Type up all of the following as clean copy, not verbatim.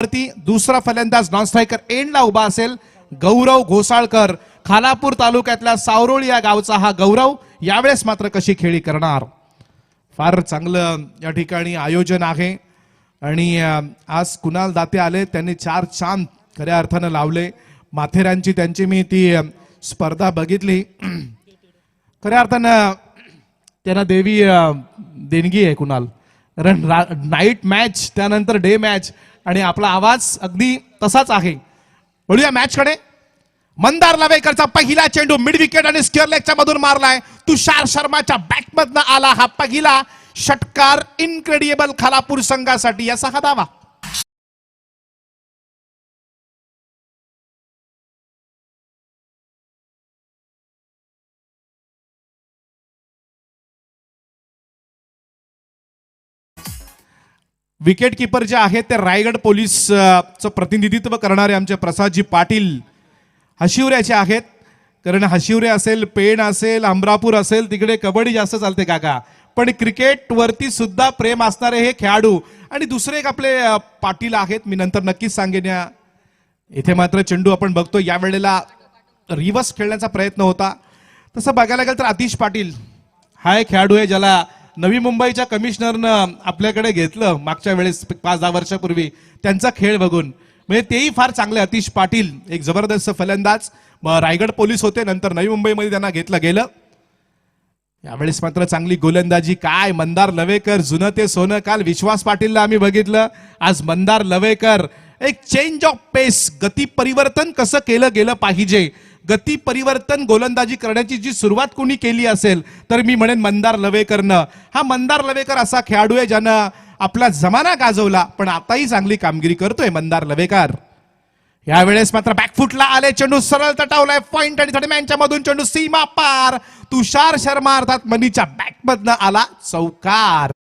दुसरा फलंदाज non striker एंडला उभा असेल गौरव घोसाळकर. खालापूर तालुक्यातल्या सावरोळी या गावचा हा गौरव यावेळेस मात्र कशी खेळी करणार. फार चांगलं या ठिकाणी आयोजन आहे आणि आज कुणाल दाते आले, त्यांनी 4 चांद खऱ्या अर्थानं लावले. माथेरानची त्यांची मी ती स्पर्धा बघितली, खऱ्या अर्थानं त्यांना देवी देणगी आहे कुणाल. कारण नाईट मॅच त्यानंतर डे मॅच आणि आपला आवाज अगदी तसाच आहे. वळूया मॅच कडे. मंदार लवेकरचा पहिला चेंडू मिड विकेट आणि स्क्वेअर लेगच्या मधून मारलाय. तुषार शर्माच्या बॅटमधनं आला हा पहिला षटकार. इनक्रेडिबल खालापूर संघासाठी याचा हा दावा. विकेट कीपर जे आहेत ते रायगड पोलीसचं प्रतिनिधित्व करणारे आमचे प्रसादजी पाटील हशिवऱ्याचे आहेत. कारण हशिवरे असेल, पेण असेल, अमरापूर असेल, तिकडे कबड्डी जास्त चालते काका, पण क्रिकेट वरती सुद्धा प्रेम असणारे हे खेळाडू. आणि दुसरे एक आपले पाटील आहेत, मी नंतर नक्कीच सांगेन. या इथे मात्र चेंडू आपण बघतो यावेळेला रिव्हर्स खेळण्याचा प्रयत्न होता. तसं बघायला गेलं तर आतिश पाटील हा एक खेळाडू आहे ज्याला नवी मुंबईच्या कमिशनरनं आपल्याकडे घेतलं मागच्या वेळेस 5-10 वर्षापूर्वी त्यांचा खेळ बघून. म्हणजे तेही फार चांगले. आतिश पाटील एक जबरदस्त फलंदाज, रायगड पोलीस होते, नंतर नवी मुंबईमध्ये त्यांना घेतलं गेलं. यावेळेस मात्र चांगली गोलंदाजी. काय मंदार लवेकर, जुनं ते सोनं. काल विश्वास पाटीलला आम्ही बघितलं, आज मंदार लवेकर. एक चेंज ऑफ पेस, गती परिवर्तन कसं केलं गेलं पाहिजे, गती परिवर्तन गोलंदाजी करण्याची जी सुरुवात कोणी केली असेल तर मी म्हणेन मंदार लवेकरनं. हा मंदार लवेकर असा खेळाडू आहे ज्यानं आपला जमाना गाजवला, पण आताही चांगली कामगिरी करतोय मंदार लवेकर. यावेळेस मात्र बॅकफुटला आले, चेंडू सरळ तटावलाय. पॉइंट आणि थर्डमॅनच्या मधून चेंडू सीमा पार. तुषार शर्मा अर्थात मनीच्या बॅटमधनं आला चौकार.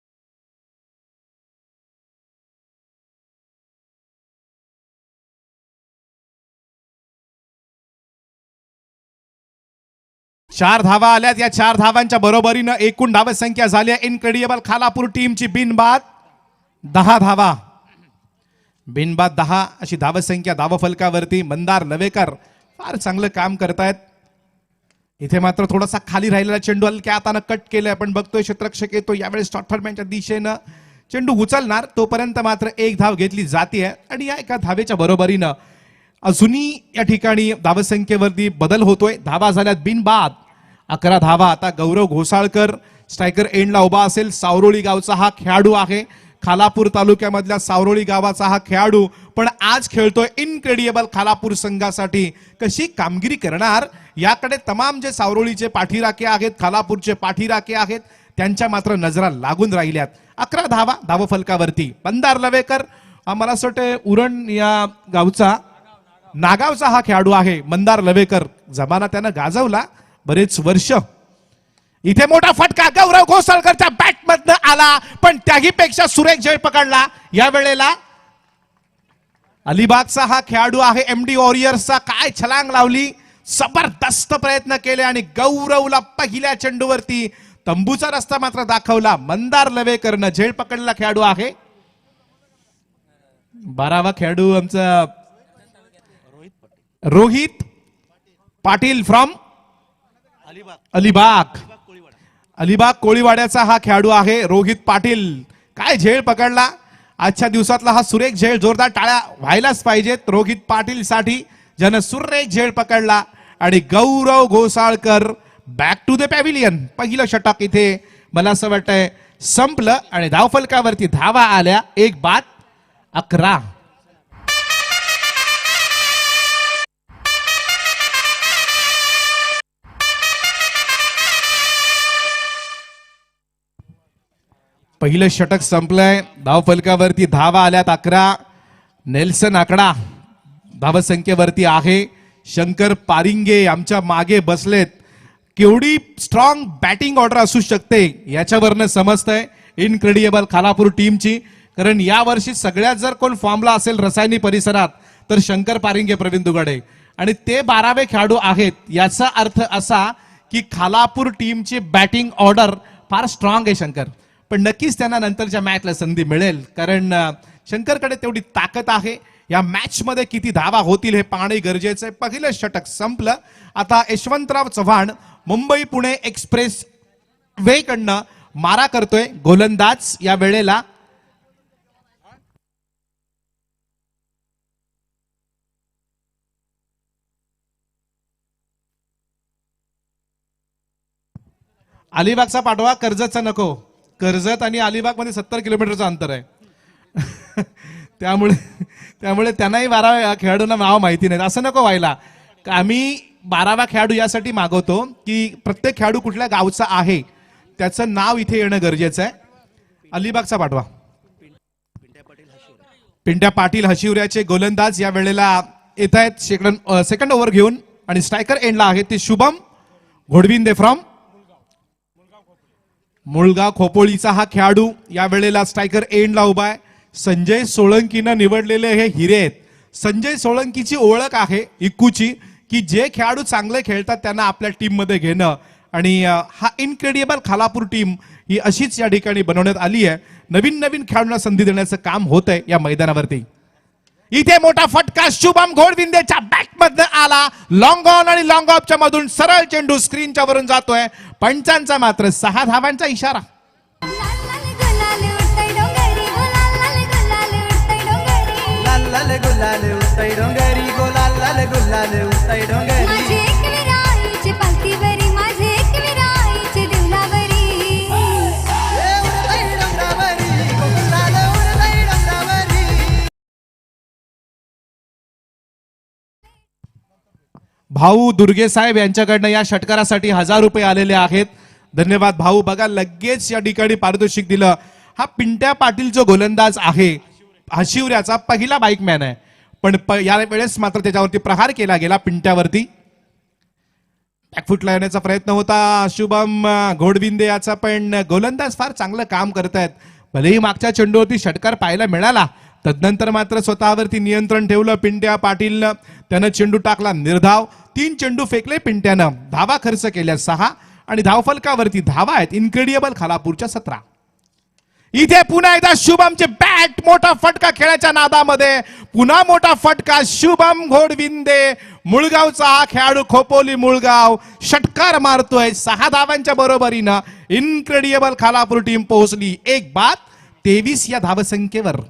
चार धावा आल्यात. या 4 धावांच्या बरोबरीनं एकूण धावसंख्या झाली इनक्रेडिबल खालापूर टीमची बिनबाद 10 धावा. बिनबाद 10 अशी धावसंख्या धावफलकावरती. मंदार लवेकर फार चांगलं काम करतायत. इथे मात्र थोडासा खाली राहिलेला चेंडू हलक्या हातानं कट केलंय. आपण बघतोय क्षेत्ररक्षक येतो यावेळेस शॉर्टफॉर्मॅनच्या दिशेनं चेंडू उचलणार, तोपर्यंत मात्र 1 धाव घेतली जाते. आणि या एका धावेच्या बरोबरीनं अजूनही या ठिकाणी धावसंख्येवरती बदल होतोय. धावा झाल्यात बिनबाद 11 धावा. आता गौरव घोसाळकर स्ट्रायकर एंडला उभा असेल. सावरोळी गावचा हा खेळाडू आहे, खालापूर तालुक्यामधल्या सावरोळी गावाचा हा खेळाडू, पण आज खेळतोय इनक्रेडिबल खालापूर संघासाठी. कशी कामगिरी करणार याकडे तमाम जे सावरोळीचे पाठीराखे आहेत, खालापूरचे पाठीराखे आहेत, त्यांच्या मात्र नजरा लागून राहिल्यात. 11 धावा धावफलकावरती. मंदार लवेकर मला असं वाटतं उरण या गावचा, नागावचा हा खेळाडू आहे मंदार लवेकर. जमाना त्यानं गाजवला बरेच वर्ष. इथे मोठा फटका गौरव घोसाळकरच्या बॅटमधनं आला, पण त्याही पेक्षा सुरेख झेल पकडला. या वेळेला अलिबागचा हा खेळाडू आहे, एमडी वॉरियर्सचा. काय छलांग लावली, जबरदस्त प्रयत्न केले आणि गौरवला पहिल्या चेंडूवरती तंबूचा रस्ता मात्र दाखवला. मंदार लवेकरनं झेल पकडलेला खेळाडू आहे. 12वा खेळाडू आमचा रोहित पाटील फ्रॉम अलिबाग कोळीवाड्याचा हा खेळाडू आहे रोहित पाटील. काय झेल पकडला आजच्या दिवसातला हा सुरेख झेल. जोरदार टाळ्या व्हायलाच पाहिजेत रोहित पाटील साठी, ज्यानं सुरेख झेल पकडला. आणि Gaurav Ghosalkar back to the pavilion. पहिलं षटक इथे मला असं वाटतंय संपलं आणि धावफलकावरती धावा आल्या 1 बाद 11. पहिलं षटक संपलंय. धावफलकावरती धावा आल्यात 11. नेल्सन आकडा धावसंख्येवरती आहे. शंकर पारिंगे आमच्या मागे बसलेत. केवढी स्ट्रॉंग बॅटिंग ऑर्डर असू शकते याच्यावरनं समजतंय इनक्रेडिबल खालापूर टीमची. कारण यावर्षी सगळ्यात जर कोण फॉर्मला असेल रसायनी परिसरात तर शंकर पारिंगे, प्रवीण दुगाडे, आणि ते 12वे खेळाडू आहेत. याचा अर्थ असा की खालापूर टीमची बॅटिंग ऑर्डर फार स्ट्रॉंग आहे शंकर. पण नक्कीच त्यांना नंतरच्या मॅचला संधी मिळेल, कारण शंकरकडे तेवढी ताकद आहे. या मॅच मध्ये किती धावा होतील हे पाहणे गरजेचं आहे. पहिलं षटक संपलं. आता यशवंतराव चव्हाण मुंबई पुणे एक्सप्रेस वे कडनं मारा करतोय. गोलंदाज या वेळेला अलिबागचा पाठवा, कर्जतचा नको. कर्जत आणि अलिबाग मध्ये 70 किलोमीटरचं अंतर आहे. त्यामुळे त्यामुळे त्यांनाही 12 खेळाडूंना नाव माहिती नाही. असं नको व्हायला. आम्ही 12वा खेळाडू यासाठी मागवतो की प्रत्येक खेळाडू कुठल्या गावचा आहे त्याचं नाव इथे येणं गरजेचं आहे. अलिबागचा पाठवा. पिंट्या पाटील हशिवऱ्याचे गोलंदाज या वेळेला येत आहेत सेकंड ओव्हर घेऊन आणि स्ट्रायकर एंडला आहे ते शुभम घोडविंदे फ्रॉम मुळगाव खोपोळीचा हा खेळाडू या वेळेला स्ट्रायकर एंडला उभा आहे. संजय सोळंकीनं निवडलेले हे हिरे आहेत. संजय सोळंकीची ओळख आहे इक्कूची की जे खेळाडू चांगले खेळतात त्यांना आपल्या टीम मध्ये घेणं, आणि हा इनक्रेडिबल खालापूर टीम ही अशीच या ठिकाणी बनवण्यात आली आहे. नवीन नवीन खेळाडूंना संधी देण्याचं काम होत आहे या मैदानावरती. इथे मोठा फटका शुभम घोडविंदेच्या बॅट मधनं आला. लॉंग ऑन आणि लॉंग ऑफच्या मधून सरळ चेंडू स्क्रीनच्या वरून जातोय. पंचांचा मात्र 6 धावांचा इशारा. भाऊ दुर्गे साहेब यांच्याकडनं या षटकारासाठी 1000 रुपये आलेले आहेत. धन्यवाद भाऊ. बघा लगेच या ठिकाणी पारितोषिक दिलं. हा पिंट्या पाटील जो गोलंदाज आहे हशिवऱ्याचा पहिला बाईकमॅन आहे, पण या वेळेस मात्र त्याच्यावरती प्रहार केला गेला पिंट्यावरती. बॅकफुटला येण्याचा प्रयत्न होता शुभम घोडविंदे याचा, पण गोलंदाज फार चांगलं काम करतायत. भलेही मागच्या चेंडूवरती षटकार पाहायला मिळाला, तदनंतर मात्र स्वतःवरती नियंत्रण ठेवलं पिंट्या पाटीलनं. त्यानं चेंडू टाकला निर्धाव. 3 चेंडू फेकले पिंट्यानं. धावा खर्च केल्या 6 आणि धावफलकावरती धावा आहेत इनक्रेडिबल खालापूरच्या 17. इथे पुन्हा एकदा शुभमचे बॅट, मोठा फटका खेळाच्या नादामध्ये. पुन्हा मोठा फटका शुभम घोडविंदे मुळगावचा हा खेळाडू खोपोली मुळगाव षटकार मारतोय. 6 धावांच्या बरोबरीनं इनक्रेडिबल खालापूर टीम पोहोचली 1 बाद 23 या धावसंख्येवर.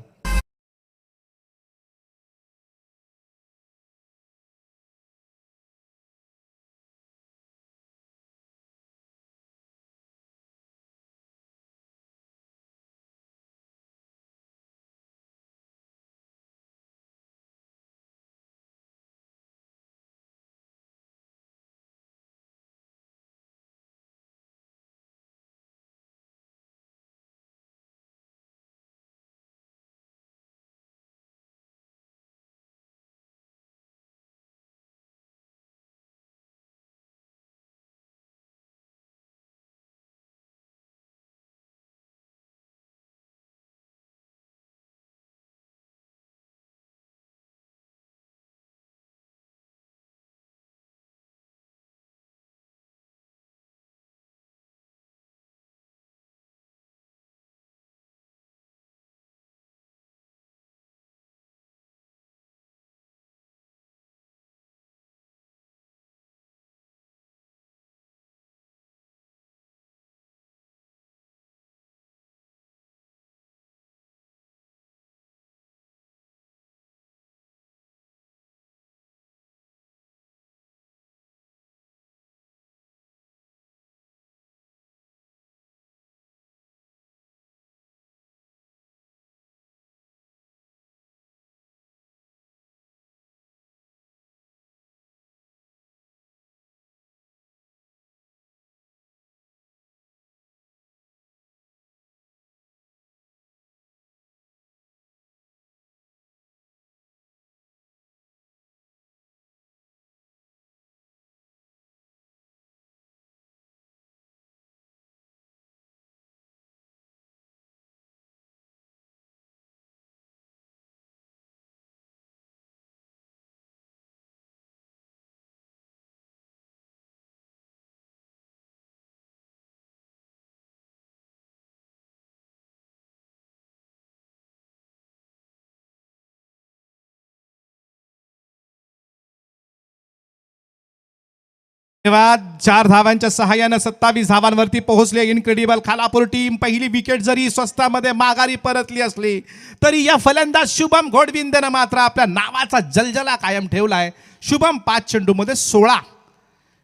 धन्यवाद. 4 धावांच्या सहाय्यानं 27 धावांवरती पोहोचले इनक्रेडिबल खालापूर टीम. पहिली विकेट जरी स्वस्तामध्ये माघारी परतली असली तरी या फलंदाज शुभम घोडविंदेनं मात्र आपल्या नावाचा जलजला कायम ठेवलाय. शुभम 5 चेंडूमध्ये 16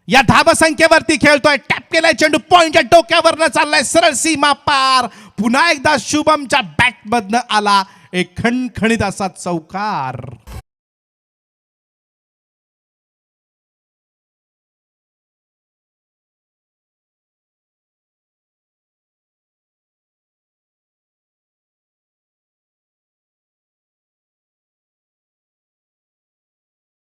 या धावसंख्येवरती खेळतोय. टॅप केलाय चेंडू, पॉइंटच्या डोक्यावरनं चाललाय सरळ सीमा पार. पुन्हा एकदा शुभमच्या बॅटमधनं आला एक खणखणीत असा चौकार.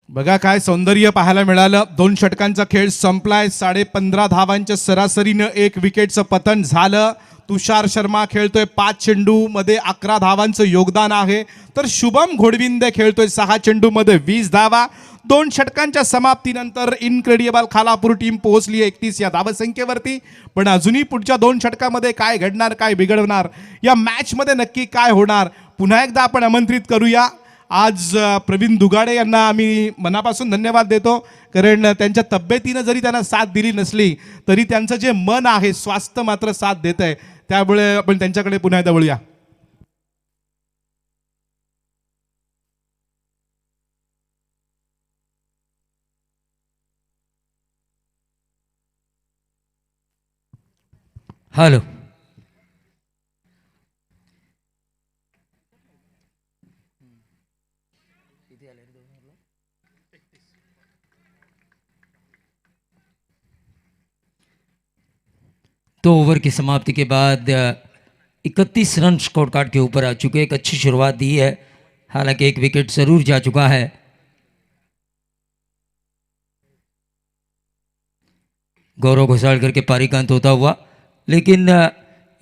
बघा काय सौंदर्य पाहायला मिळालं. 2 षटकांचा खेळ संपलाय. 15.5 धावांच्या सरासरीनं 1 विकेटचं पतन झालं. तुषार शर्मा खेळतोय 5 चेंडूमध्ये 11 धावांचं योगदान आहे, तर शुभम घोडविंदे खेळतोय 6 चेंडूमध्ये 20 धावा. 2 षटकांच्या समाप्तीनंतर इनक्रेडिबल खालापूर टीम पोहोचली 31 या धावसंख्येवरती. पण अजूनही पुढच्या 2 षटकामध्ये काय घडणार, काय बिघडणार, या मॅचमध्ये नक्की काय होणार, पुन्हा एकदा आपण आमंत्रित करूया. आज प्रवीण दुगाडे यांना आम्ही मनापासून धन्यवाद देतो, कारण त्यांच्या तब्येतीनं जरी त्यांना साथ दिली नसली तरी त्यांचं जे मन आहे स्वास्थ्य मात्र साथ देत आहे. त्यामुळे आपण त्यांच्याकडे पुन्हा एकदा वळूया. हेलो, तो ओवर की समाप्ति के बाद 31 रन स्कोर कार्ड के ऊपर आ चुके. एक अच्छी शुरुआत दी है, हालांकि एक विकेट जरूर जा चुका है. गौरव घोसालकर के पारी का अंत होता हुआ, लेकिन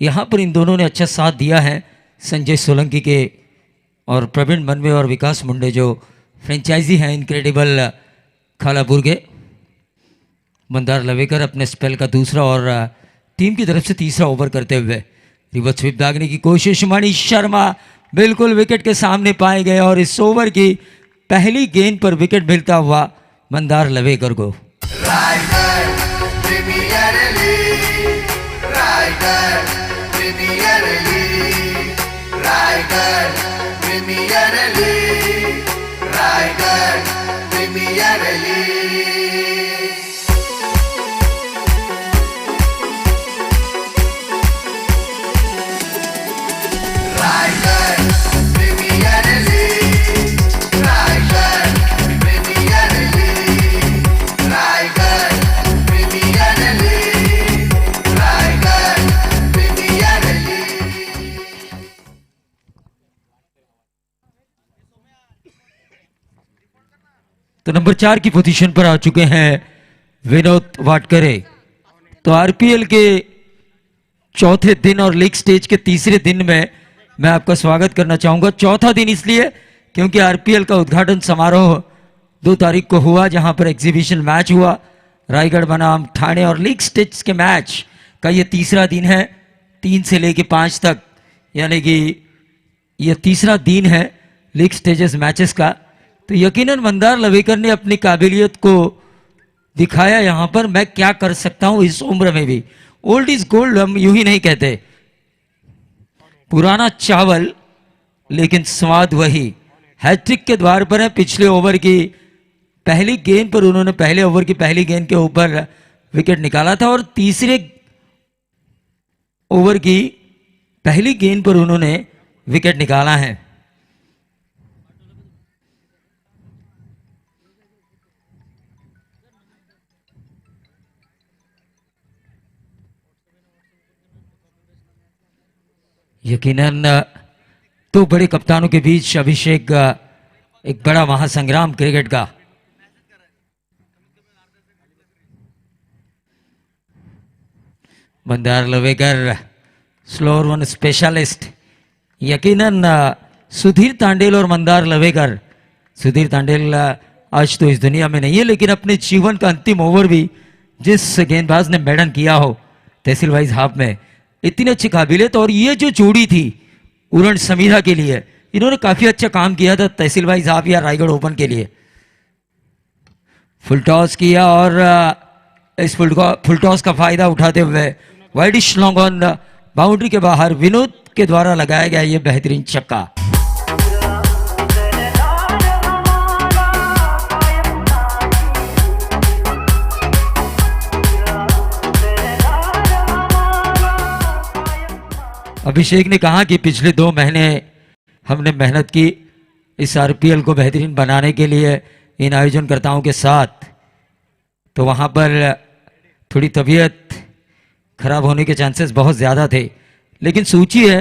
यहाँ पर इन दोनों ने अच्छा साथ दिया है. संजय सोलंकी के और प्रवीण मनवे और विकास मुंडे जो फ्रेंचाइजी हैं इनक्रेडिबल खालापुर के. मंदार लवेकर अपने स्पेल का दूसरा और टीम की तरफ से तीसरा ओवर करते हुए रिवर्स स्वीप दागने की कोशिश. मनीष शर्मा बिल्कुल विकेट के सामने पाए गए और इस ओवर की पहली गेंद पर विकेट मिलता हुआ मंदार लवेकर को. तो नंबर 4 की पोजीशन पर आ चुके हैं विनोद वाटकरे. तो आरपीएल के चौथे दिन और लीग स्टेज के तीसरे दिन में मैं आपका स्वागत करना चाहूंगा. चौथा दिन इसलिए क्योंकि आरपीएल का उद्घाटन समारोह 2 तारीख को हुआ, जहां पर एग्जीबिशन मैच हुआ रायगढ़ बनाम ठाणे, और लीग स्टेज के मैच का ये तीसरा दिन है. 3 से लेके 5 तक, यानी कि यह तीसरा दिन है लीग स्टेजेस मैचेस का. तो यकीनन मंदार लवेकर ने अपनी काबिलियत को दिखाया यहाँ पर. मैं क्या कर सकता हूँ इस उम्र में भी. ओल्ड इज गोल्ड हम यूं ही नहीं कहते. पुराना चावल लेकिन स्वाद वही. हैट्रिक के द्वार पर है. पिछले ओवर की पहली गेंद पर उन्होंने पहले ओवर की पहली गेंद के ऊपर विकेट निकाला था, और तीसरे ओवर की पहली गेंद पर उन्होंने विकेट निकाला है. यकीनन 2 बड़े कप्तानों के बीच अभिषेक एक बड़ा महासंग्राम क्रिकेट का. Mandar Lavekar slower one specialist. यकीनन सुधीर तांडेल और मंदार लवेकर. सुधीर तांडेल आज तो इस दुनिया में नहीं है, लेकिन अपने जीवन का अंतिम ओवर भी जिस गेंदबाज ने मेडन किया हो तहसील वाइज हाफ में, इतनी अच्छी काबिलियत. और ये जो जोड़ी थी उरण समीरा के लिए, इन्होंने काफी अच्छा काम किया था तहसील वाइज हाफ या रायगढ़ ओपन के लिए. फुल टॉस किया और इस फुल टॉस का फायदा उठाते हुए वाइडिश लॉन्ग ऑन बाउंड्री के बाहर विनोद के द्वारा लगाया गया ये बेहतरीन छक्का। अभिषेक ने कहा कि पिछले 2 महीने हमने मेहनत की इस आरपीएल को बेहतरीन बनाने के लिए इन आयोजनकर्ताओं के साथ, तो वहाँ पर थोड़ी तबीयत खराब होने के चांसेस बहुत ज़्यादा थे, लेकिन सूची है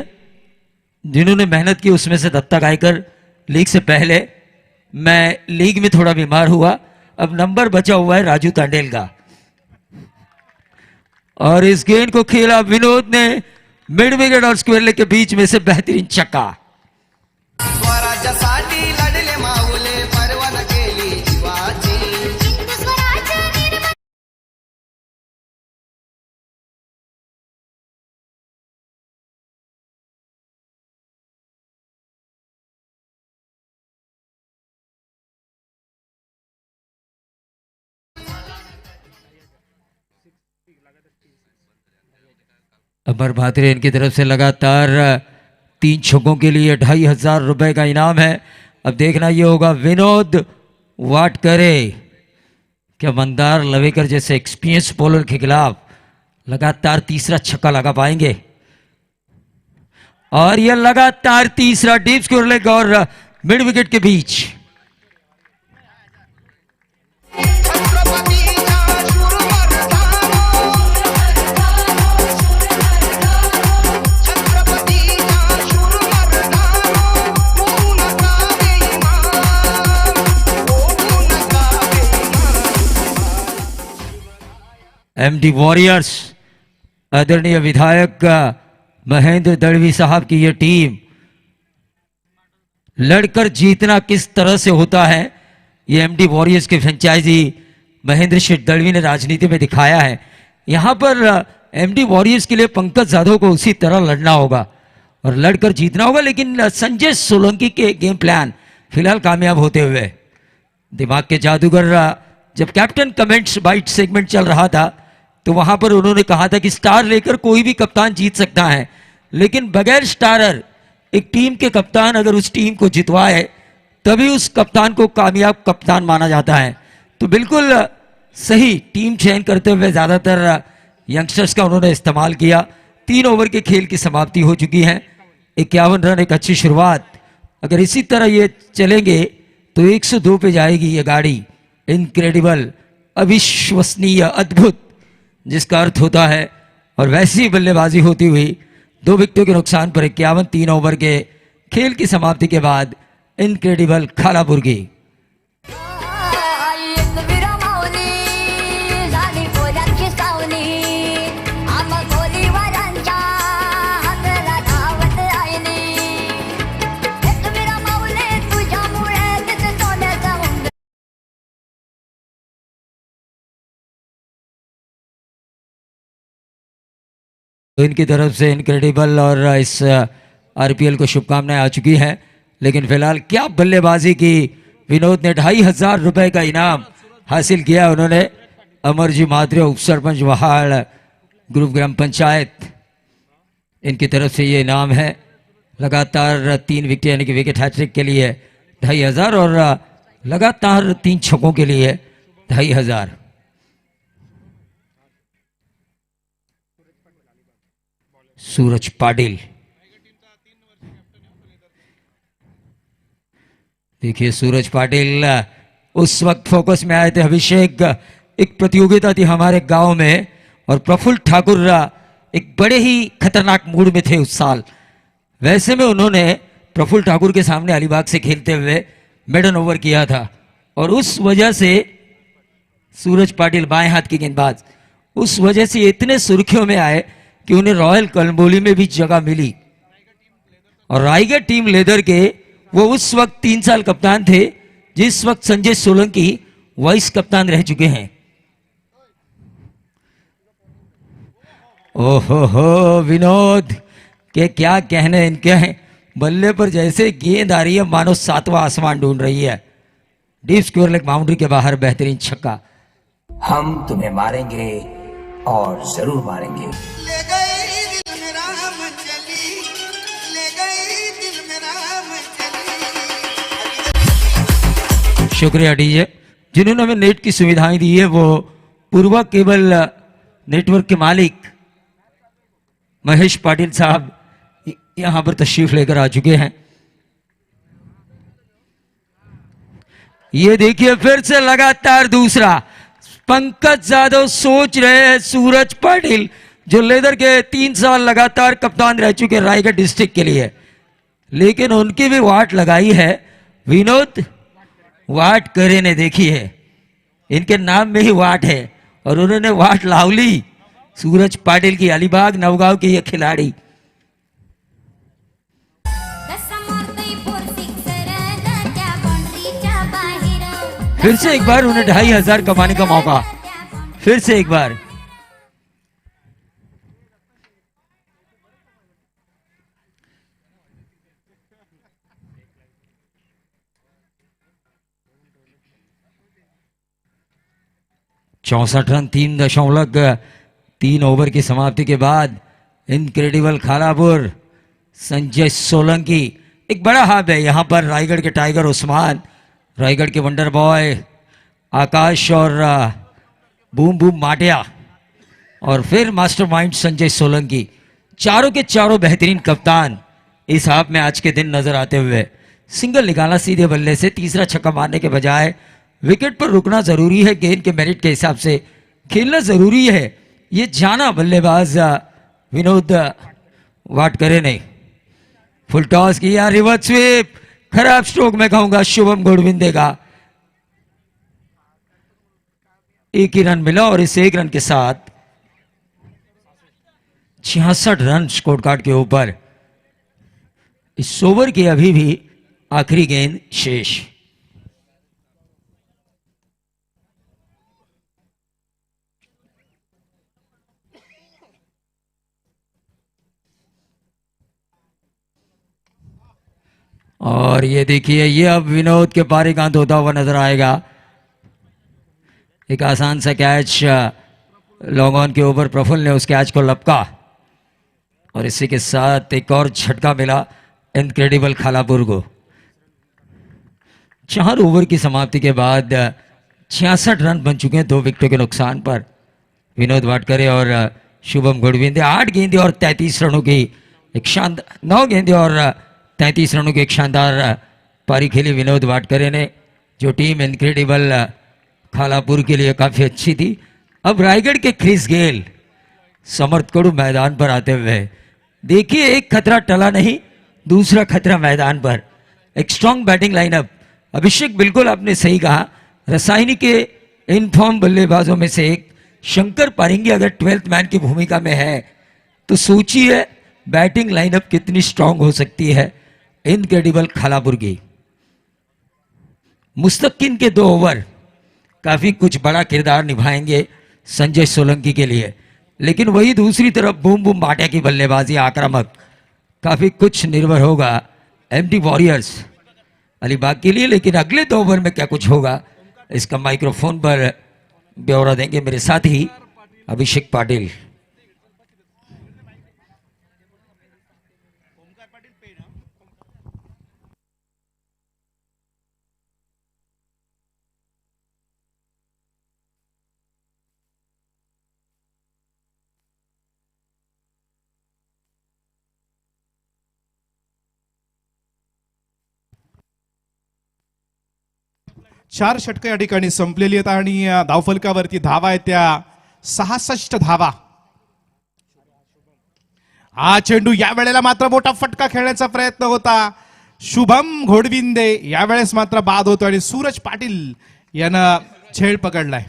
जिन्होंने मेहनत की उसमें से दत्ता गायकर लीग से पहले, मैं लीग में थोड़ा बीमार हुआ, अब नंबर बचा हुआ है राजू तांडेल का। और इस गेंद को खेला विनोद ने मिड विकेट और स्क्वायर लेग के बीच में से बेहतरीन छक्का। स्वराज्यासाठी लढले माऊले परवान केली जीवाची। अमर भात्रे इनकी तरफ से लगातार 3 छक्कों के लिए 2500 रुपए का इनाम है। अब देखना ये होगा विनोद वाटकरे क्या मंदार लवेकर जैसे एक्सपीरियंस बॉलर के खिलाफ लगातार तीसरा छक्का लगा पाएंगे। और यह लगातार तीसरा डीप स्क्वायर लेग और मिड विकेट के बीच। एमडी वॉरियर्स आदरणीय विधायक महेंद्र दड़वी साहब की यह टीम, लड़कर जीतना किस तरह से होता है ये एमडी वॉरियर्स के फ्रेंचाइजी महेंद्र शेठ दड़वी ने राजनीति में दिखाया है। यहां पर एमडी वॉरियर्स के लिए पंकज जाधव को उसी तरह लड़ना होगा और लड़कर जीतना होगा, लेकिन संजय सोलंकी के गेम प्लान फिलहाल कामयाब होते हुए। दिमाग के जादूगर जब कैप्टन कमेंट्स बाइट सेगमेंट चल रहा था तो वहां पर उन्होंने कहा था कि स्टार लेकर कोई भी कप्तान जीत सकता है, लेकिन बगैर स्टारर एक टीम के कप्तान अगर उस टीम को जितवाए तभी उस कप्तान को कामयाब कप्तान माना जाता है। तो बिल्कुल सही टीम चयन करते हुए ज्यादातर यंगस्टर्स का उन्होंने इस्तेमाल किया। 3 ओवर के खेल की समाप्ति हो चुकी है। 51 रन एक अच्छी शुरुआत, अगर इसी तरह ये चलेंगे तो 102 पे जाएगी ये गाड़ी। इनक्रेडिबल, अविश्वसनीय, अद्भुत जिसका अर्थ होता है। और वैसी बल्लेबाजी होती हुई 2 विकेटों के नुकसान पर 51 3 ओवर के खेल की समाप्ति के बाद इनक्रेडिबल खालापुरगी। तो इनकी तरफ से इनक्रेडिबल और इस आरपीएल को शुभकामनाएं आ चुकी हैं, लेकिन फिलहाल क्या बल्लेबाजी की। विनोद ने 2500 रुपए का इनाम हासिल किया। उन्होंने अमरजी मात्रे उप सरपंच वहाड़ ग्रुप ग्राम पंचायत, इनकी तरफ से ये इनाम है। लगातार 3 विकेट यानी कि विकेट हैट्रिक के लिए 2500 और लगातार 3 छक्कों के लिए 2500। सूरज पाटिल, देखिए सूरज पाटिल उस वक्त फोकस में आए थे। अभिषेक, एक प्रतियोगिता थी हमारे गांव में और प्रफुल्ल ठाकुर एक बड़े ही खतरनाक मूड में थे उस साल। वैसे में उन्होंने प्रफुल्ल ठाकुर के सामने अलीबाग से खेलते हुए मेडन ओवर किया था और उस वजह से सूरज पाटिल बाएं हाथ के गेंदबाज, उस वजह से इतने सुर्खियों में आए कि उन्हें रॉयल कलंबोली में भी जगह मिली। और रायगढ़ टीम लेदर के वो उस वक्त 3 साल कप्तान थे जिस वक्त संजय सोलंकी वाइस कप्तान रह चुके हैं। ओहो हो, विनोद के क्या कहने इनके हैं। बल्ले पर जैसे गेंद आ रही है मानो 7वां आसमान ढूंढ रही है। डीप स्क्वायर लेग बाउंड्री के बाहर बेहतरीन छक्का। हम तुम्हें मारेंगे और जरूर मारेंगे। ले गई दिल मेरा हम चली, ले गई दिल मेरा हम चली। शुक्रिया डीजे, जिन्होंने हमें नेट की सुविधाएं दी है वो पूर्वा केबल नेटवर्क के मालिक महेश पाटिल साहब यहां पर तशरीफ लेकर आ चुके हैं। ये देखिए फिर से लगातार दूसरा, पंकज यादव सोच रहे हैं सूरज पाटिल जो लेदर के 3 साल लगातार कप्तान रह चुके रायगढ़ डिस्ट्रिक्ट के लिए, लेकिन उनकी भी वाट लगाई है विनोद वाटकरे ने। देखी है इनके नाम में ही वाट है और उन्होंने वाट लावली सूरज पाटिल की, अलीबाग नवगांव के ये खिलाड़ी। फिर से एक बार उन्हें 2500 कमाने का मौका, फिर से एक बार। चौसठ रन 3.3 ओवर की समाप्ति के बाद इनक्रेडिबल खालापुर संजय सोलंकी, एक बड़ा हाथ है यहां पर रायगढ़ के टाइगर उस्मान, रायगढ़ के वंडर बॉय आकाश और बूम बूम माटिया और फिर मास्टरमाइंड संजय सोलंकी, चारों के चारों बेहतरीन कप्तान इस हाफ में आज के दिन नजर आते हुए। सिंगल निकाला सीधे बल्ले से, तीसरा छक्का मारने के बजाय विकेट पर रुकना जरूरी है, गेंद के मेरिट के हिसाब से खेलना जरूरी है, ये जाना बल्लेबाज विनोद वाटकरे ने। फुल टॉस किया, रिवर्स स्वीप, खराब स्ट्रोक में कहूंगा शुभम गोडविंदे का। एक ही रन मिला और इस एक रन के साथ 66 रन स्कोर कार्ड के ऊपर। इस ओवर की अभी भी आखिरी गेंद शेष। और ये देखिए ये अब विनोद के पारी कांत होता हुआ नजर आएगा। एक आसान सा कैच लॉन्ग ऑन के ऊपर प्रफुल्ल ने उस कैच को लपका और इसी के साथ एक और झटका मिला इनक्रेडिबल खालापुर को। 4 ओवर की समाप्ति के बाद 66 रन बन चुके हैं 2 विकेटों के नुकसान पर। विनोद वाटकरे और शुभम गोडविंदे 8 गेंदे और 33 रनों की एक शानदार 9 गेंदे और 33 रनों की एक शानदार पारी खेली विनोद वाटकरे ने, जो टीम इनक्रेडिबल खालापुर के लिए काफी अच्छी थी। अब रायगढ़ के क्रिस गेल समर्थ कड़ू मैदान पर आते हुए देखिए, एक खतरा टला नहीं, दूसरा खतरा मैदान पर। एक स्ट्रॉन्ग बैटिंग लाइनअप। अभिषेक बिल्कुल आपने सही कहा, रसायनी के इनफॉर्म बल्लेबाजों में से एक शंकर पारेंगे अगर 12th मैन की भूमिका में है तो सोचिए बैटिंग लाइनअप कितनी स्ट्रांग हो सकती है इनक्रेडिबल खालापुर की। मुस्तकिन के 2 ओवर काफी कुछ बड़ा किरदार निभाएंगे संजय सोलंकी के लिए, लेकिन वही दूसरी तरफ बूम बूम बाटिया की बल्लेबाजी आक्रामक, काफी कुछ निर्भर होगा एमटी वॉरियर्स अलीबाग के लिए। लेकिन अगले 2 ओवर में क्या कुछ होगा इसका माइक्रोफोन पर ब्यौरा देंगे मेरे साथी अभिषेक पाटिल। चार षटकं या ठिकाणी संपलेली आहेत आणि धावफलकावरती धावा आहेत त्या 66 धावा। हा चेंडू या वेळेला मात्र मोठा फटका खेळण्याचा प्रयत्न होता, शुभम घोडविंदे यावेळेस मात्र बाद होतो आणि सूरज पाटील यानं झेल पकडलाय।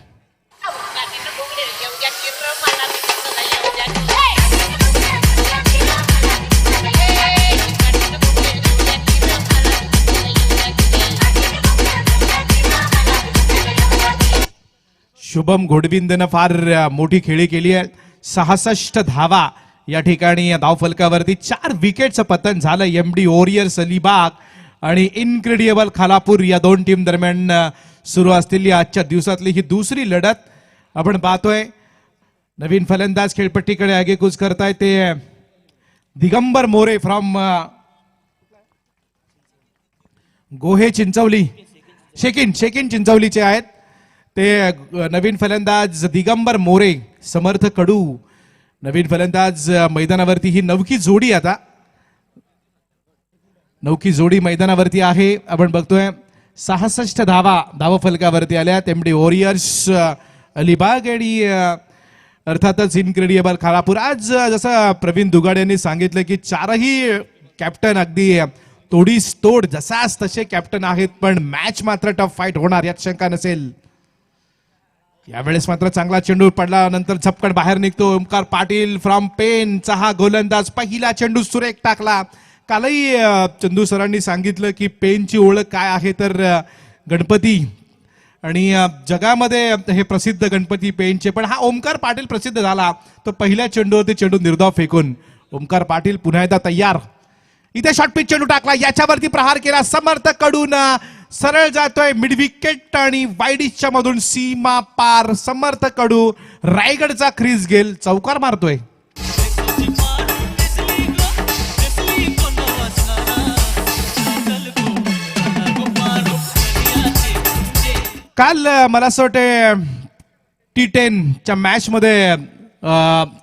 शुभम घोडविंदेनं फार मोठी खेळी केली आहे। 66 धावा या ठिकाणी धावफलकावरती 4 विकेटचं पतन झालं एमडी वॉरियर्स अलिबाग आणि इनक्रेडिबल खालापूर या 2 टीम दरम्यान सुरू असलेली आजच्या दिवसातली ही दुसरी लढत आपण पाहतोय नवीन फलंदाज खेळपट्टीकडे आगेकूच करताय ते दिगंबर मोरे फ्रॉम गोहे चिंचवली शेकिन चिंचवलीचे आहेत ते नवीन फलंदाज दिगंबर मोरे समर्थ कडू नवीन फलंदाज मैदानावरती ही नवकी जोडी आता नवकी जोडी मैदानावरती आहे आपण बघतोय 66 धावा फलकावरती आल्या तेमडी वॉरियर्स अलिबाग आणि अर्थातच इनक्रेडिबल खालापूर आज जसं प्रवीण दुगाड यांनी सांगितलं की चारही कॅप्टन अगदी तोडीस तोड जसाच तसे कॅप्टन आहेत पण मॅच मात्र टफ फाईट होणार यात शंका नसेल यावेळेस मात्र चांगला चेंडू पडला नंतर झपकन बाहेर निघतो ओमकार पाटील फ्रॉम पेनचा हा गोलंदाज पहिला चेंडू सुरेख टाकला कालही चंदू सरांनी सांगितलं की पेनची ओळख काय आहे तर गणपती आणि जगामध्ये हे प्रसिद्ध गणपती पेनचे पण हा ओमकार पाटील प्रसिद्ध झाला तो पहिल्या चेंडूवरती चेंडू निर्धाव फेकून ओमकार पाटील पुन्हा एकदा तयार इथे शॉर्ट पिच चेंडू टाकला याच्यावरती प्रहार केला समर्थ कडून सरळ जातोय मिड विकेट आणि वाईडिशच्या मधून सीमा पार समर्थ कडू रायगडचा क्रीज गेल चौकार मारतोय काल मला असं वाटतं T10च्या मॅच मध्ये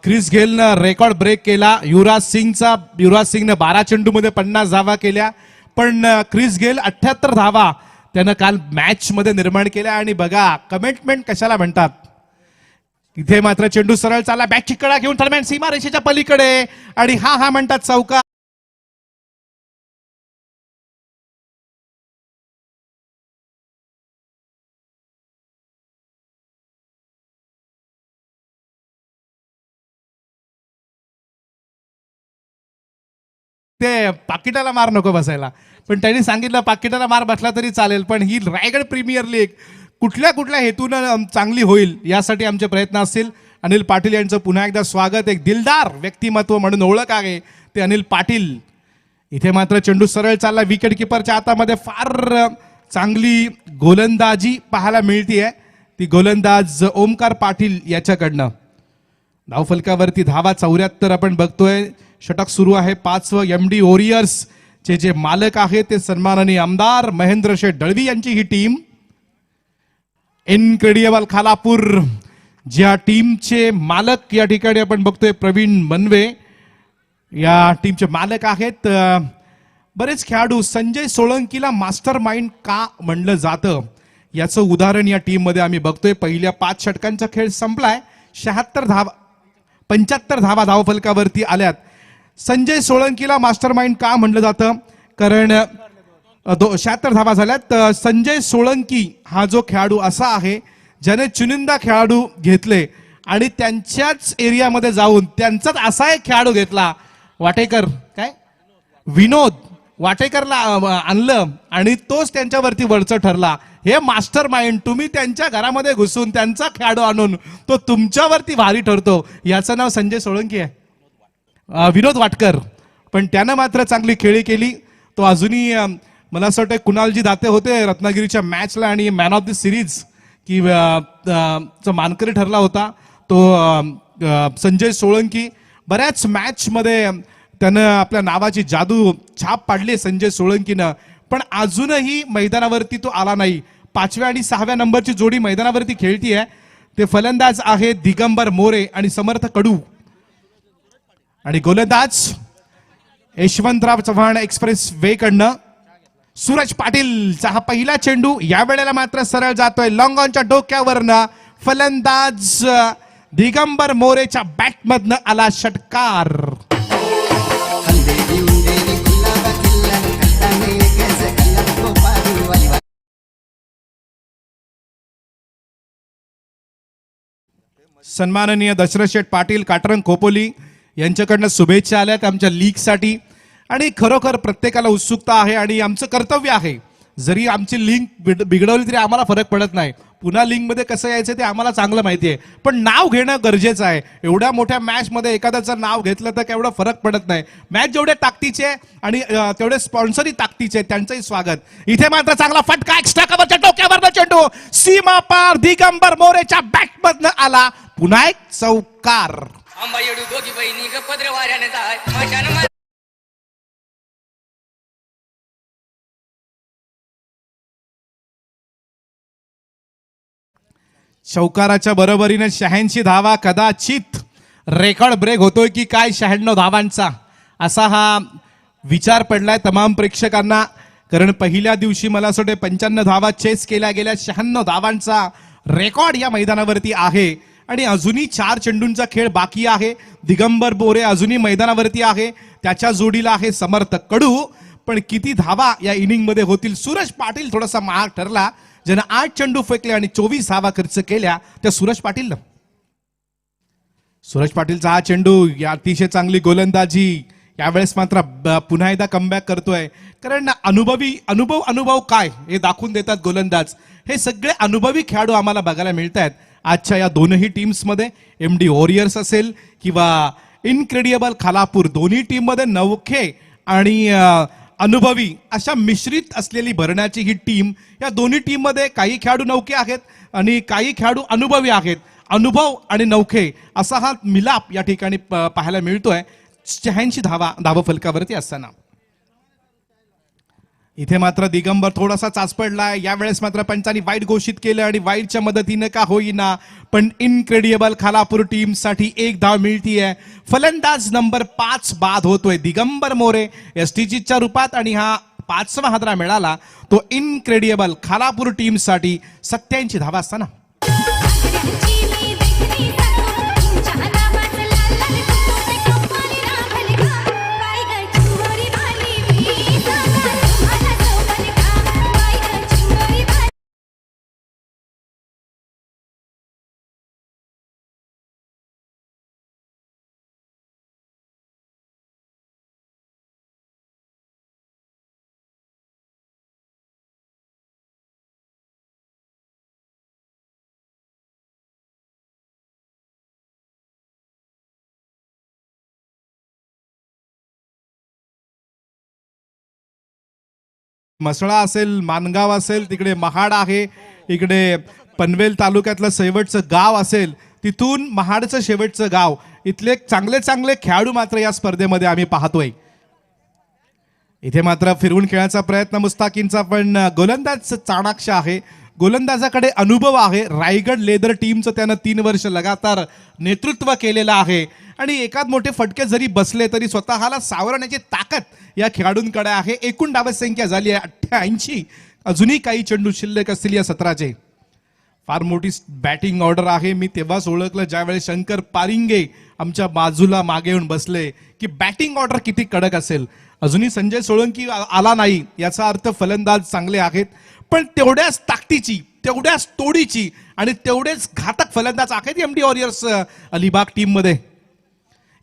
क्रिस गेलनं रेकॉर्ड ब्रेक केला युवराज सिंगनं 12 चेंडूमध्ये 50 धावा केल्या पण क्रिस गेल 78 धावा त्यानं काल मॅच मध्ये निर्माण केल्या आणि बघा कमिटमेंट कशाला म्हणतात इथे मात्र चेंडू सरळ चालला बॅटची कडा घेऊन दरम्यान सीमा रेषेच्या पलीकडे आणि हा म्हणतात चौका ते पाकिटाला मार नको बसायला पण त्यांनी सांगितलं पाकिटाला मार बसला तरी चालेल पण ही रायगड प्रीमियर लीग कुठल्या हेतून चांगली होईल यासाठी आमचे प्रयत्न असतील अनिल पाटील यांचं पुन्हा एकदा स्वागत एक दिलदार व्यक्तिमत्व म्हणून ओळख आहे ते अनिल पाटील इथे मात्र चेंडू सरळ चालला विकेट किपरच्या हातामध्ये फार चांगली गोलंदाजी पाहायला मिळतीये ती गोलंदाज ओमकार पाटील याच्याकडनं धावफलकावरती धावा 74 आपण बघतोय षटक सुरू आहे 5वं MD वॉरियर्स चे जे मालक आहेत ते सन्माननीय आमदार महेंद्र शेठ दळवी यांची ही टीम इनक्रेडिबल खालापूर ज्या टीमचे मालक या ठिकाणी आपण बघतोय प्रवीण मनवे या टीमचे मालक आहेत बरेच खेळाडू संजय सोळंकीला मास्टर माइंड का म्हणलं जातं याचं उदाहरण या टीम मध्ये आम्ही बघतोय पहिल्या 5 षटकांचा खेळ संपलाय 75 धावा धावफलकावरती आल्यात संजय सोळंकीला मास्टर माइंड का म्हणलं जातं कारण 76 धावा झाल्यात संजय सोळंकी हा जो खेळाडू असा आहे ज्याने चुनिंदा खेळाडू घेतले आणि त्यांच्याच एरियामध्ये जाऊन त्यांचाच असा एक खेळाडू घेतला वाटेकर काय विनोद वाटेकरला आणलं आणि तोच त्यांच्यावरती वरचं ठरला हे मास्टर माइंड तुम्ही त्यांच्या घरामध्ये घुसून त्यांचा खेळाडू आणून तो तुमच्यावरती भारी ठरतो याचं नाव संजय सोळंकी आहे विनोद वाटकर पण त्यानं मात्र चांगली खेळी केली तो अजूनही मला असं वाटतं कुणालजी दाते होते रत्नागिरीच्या मॅचला आणि मॅन ऑफ द सिरीज की मानकरी ठरला होता तो संजय सोळंकी बऱ्याच मॅच मध्ये त्यानं आपल्या नावाची जादू छाप पाडली संजय सोळंकीनं पण अजूनही मैदानावरती तो आला नाही 5व्या आणि 6व्या नंबरची जोडी मैदानावरती खेळतीये ते फलंदाज आहे दिगंबर मोरे आणि समर्थ कडू आणि गोलंदाज यशवंतराव चव्हाण एक्सप्रेस वे कडनं सूरज पाटीलचा हा पहिला चेंडू या वेळेला मात्र सरळ जातोय लॉंग ऑनच्या डोक्यावरनं फलंदाज दिगंबर मोरेच्या बॅट मधनं आला षटकार सन्माननीय दशरथ शेठ पाटील काटरंग खोपोली यांच्याकडनं शुभेच्छा आल्यात आमच्या लीगसाठी आणि खरोखर प्रत्येकाला उत्सुकता आहे आणि आमचं कर्तव्य आहे जरी आमची लिंक बिघडवली तरी आम्हाला फरक पडत नाही पुन्हा लिंक मध्ये कसं यायचं ते आम्हाला चांगलं माहिती आहे पण नाव घेणं गरजेचं आहे एवढ्या मोठ्या मॅच मध्ये एखाद्याचं नाव घेतलं तर केवढं फरक पडत नाही मॅच जेवढे ताकदीचे आणि तेवढे स्पॉन्सरही ताकदीचे त्यांचंही स्वागत इथे मात्र चांगला फटका एक्स्ट्रा कव्हरच्या डोक्यावरनं चेंडू चेंडू सीमा पार दिगंबर मोरेच्या बॅटमधनं आला पुन्हा एक चौकार. आंबा येडू दोघी बहिणी ग पदरे वाऱ्याने जाय माझ्यानं मा- चौकाराच्या बरोबरीने 86 धावा, कदाचित रेकॉर्ड ब्रेक होतोय की काय 96 धावांचा, असा हा विचार पडलाय तमाम प्रेक्षकांना. कारण पहिल्या दिवशी मला असं वाटतं 95 धावा चेस केल्या गेल्या, 96 धावांचा रेकॉर्ड या मैदानावरती आहे. आणि अजूनही 4 चेंडूंचा खेळ बाकी आहे. दिगंबर बोरे अजूनही मैदानावरती आहे, त्याच्या जोडीला आहे समर्थ कडू. पण किती धावा या इनिंग मध्ये होतील? सूरज पाटील थोडासा महाग ठरला, ज्यानं 8 चेंडू फेकले आणि 24 धावा खर्च केल्या त्या सूरज पाटील. सूरज पाटीलचा हा चेंडू, या अतिशय चांगली गोलंदाजी. यावेळेस मात्र पुन्हा एकदा कमबॅक करतोय. कारण अनुभव काय हे दाखवून देतात गोलंदाज. हे सगळे अनुभवी खेळाडू आम्हाला बघायला मिळत आहेत आजच्या या दोनही टीम्समध्ये. MD वॉरियर्स असेल किंवा इनक्रेडिबल खालापूर, दोन्ही टीम मध्ये नवखे आणि अनुभवी अशा मिश्रित असलेली भरण्याची ही टीम. या दोन्ही टीम मध्ये काही खेळाडू नौके आहेत आणि काही खेळाडू अनुभवी आहेत. अनुभव आणि नौखे असा हा मिलाप या ठिकाणी पाहायला मिळतोय 86 धावा फलकावरती असताना. इथे मात्र दिगंबर थोडासा चाचपडलाय. यावेळेस मात्र पंचांनी वाईट घोषित केलं आणि वाईटच्या मदतीने का होईना पण इनक्रेडिबल खालापूर टीम साठी 1 धाव मिळतीये. फलंदाज नंबर 5 बाद होतोय दिगंबर मोरे एसटीजीच्या रूपात आणि हा 5वा हादरा मिळाला तो इनक्रेडिबल खालापूर टीम साठी 87 धावा असताना. म्हसळा असेल, मानगाव असेल, तिकडे महाड आहे, इकडे पनवेल तालुक्यातलं शेवटचं गाव असेल, तिथून महाडचं शेवटचं गाव, इथले चांगले चांगले खेळाडू मात्र या स्पर्धेमध्ये आम्ही पाहतोय. इथे मात्र फिरवून खेळण्याचा प्रयत्न मुस्ताकींचा, पण गोलंदाज चाणाक्ष आहे, गोलंदाजाकडे अनुभव आहे. रायगड लेदर टीमचं त्यानं 3 वर्ष लगातार नेतृत्व केलेलं आहे आणि एकाच मोठे फटके जरी बसले तरी स्वतःला सावरण्याची ताकद या खेळाडूंकडे आहे. एकूण धावसंख्या झाली आहे 88. अजूनही काही चेंडू शिल्लक असतील या सत्राचे. फार मोठी बॅटिंग ऑर्डर आहे. मी तेव्हाच ओळखलं ज्यावेळेस शंकर पारिंगे आमच्या बाजूला मागे येऊन बसले की बॅटिंग ऑर्डर किती कडक असेल. अजूनही संजय सोळंकी आला नाही, याचा अर्थ फलंदाज चांगले आहेत, पण तेवढ्याच ताकदीची, तेवढ्याच तोडीची आणि तेवढेच घातक फलंदाज आहेत MD वॉरियर्स अलिबाग टीम मध्ये.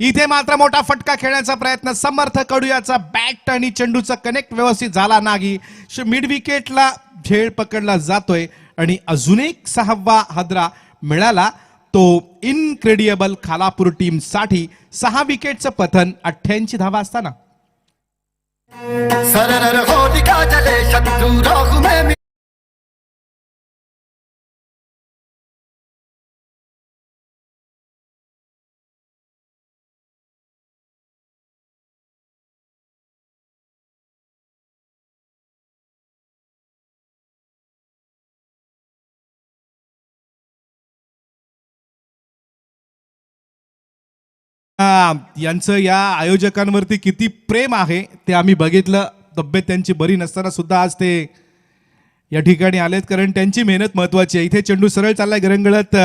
इथे मात्र मोठा फटका खेळण्याचा प्रयत्न, समर्थ कडू याचा बॅट आणि चेंडूचा कनेक्ट व्यवस्थित झाला नाही. मिड विकेटला झेल पकडला जातोय आणि अजून एक 6वा हादरा मिळाला तो इनक्रेडिबल खालापूर टीम साठी. 6 विकेटचं पतन 88 धावा असताना. सरर होलिका जले शत्रु राहु में यांचं या आयोजकांवरती किती प्रेम आहे ते आम्ही बघितलं. तब्येत त्यांची बरी नसताना सुद्धा आज ते या ठिकाणी आलेत, कारण त्यांची मेहनत महत्वाची आहे. इथे चेंडू सरळ चाललाय गरंगळत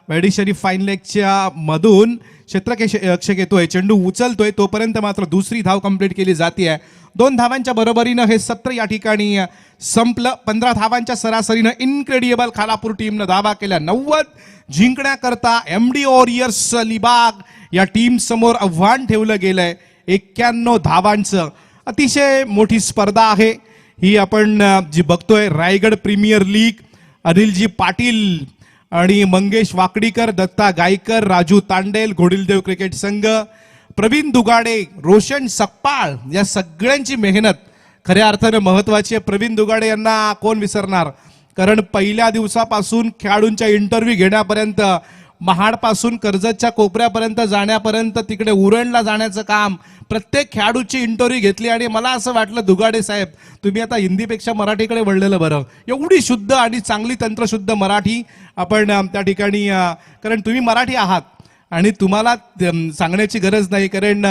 वैडी शरीफ फाईन लेगच्या मधून क्षेत्ररक्षक येतोय, चेंडू उचलतोय, तोपर्यंत मात्र दुसरी धाव कंप्लीट केली जाते. 2 धावांच्या बरोबरीनं हे सत्र या ठिकाणी संपलं. 15 धावांच्या सरासरीनं इनक्रेडिबल खालापूर टीमनं धावा केल्या. 90 जिंकण्याकरता MD वॉरियर्स अलिबाग या टीम समोर आव्हान ठेवलं गेलंय 91 धावांचं. अतिशय मोठी स्पर्धा आहे ही. आपण जी बघतोय रायगड प्रीमियर लीग, अनिलजी पाटील आणि मंगेश वाकडीकर, दत्ता गायकर, राजू तांडेल, घोडिलदेव क्रिकेट संघ, प्रवीण दुगाडे, रोशन सकपाळ, या सगळ्यांची मेहनत खऱ्या अर्थानं महत्वाची आहे. प्रवीण दुगाडे यांना कोण विसरणार, कारण पहिल्या दिवसापासून खेळाडूंच्या इंटरव्ह्यू घेण्यापर्यंत, महाडपासून कर्जतच्या कोपऱ्यापर्यंत जाण्यापर्यंत, तिकडे उरणला जाण्याचं काम, प्रत्येक खेळाडूची इंटरव्ह्यू घेतली. आणि मला असं वाटलं दुगाडे साहेब तुम्ही आता हिंदीपेक्षा मराठीकडे वळलेलं बरं. एवढी शुद्ध आणि चांगली तंत्रशुद्ध मराठी आपण त्या ठिकाणी, कारण तुम्ही मराठी आहात आणि तुम्हाला सांगण्याची गरज नाही, कारण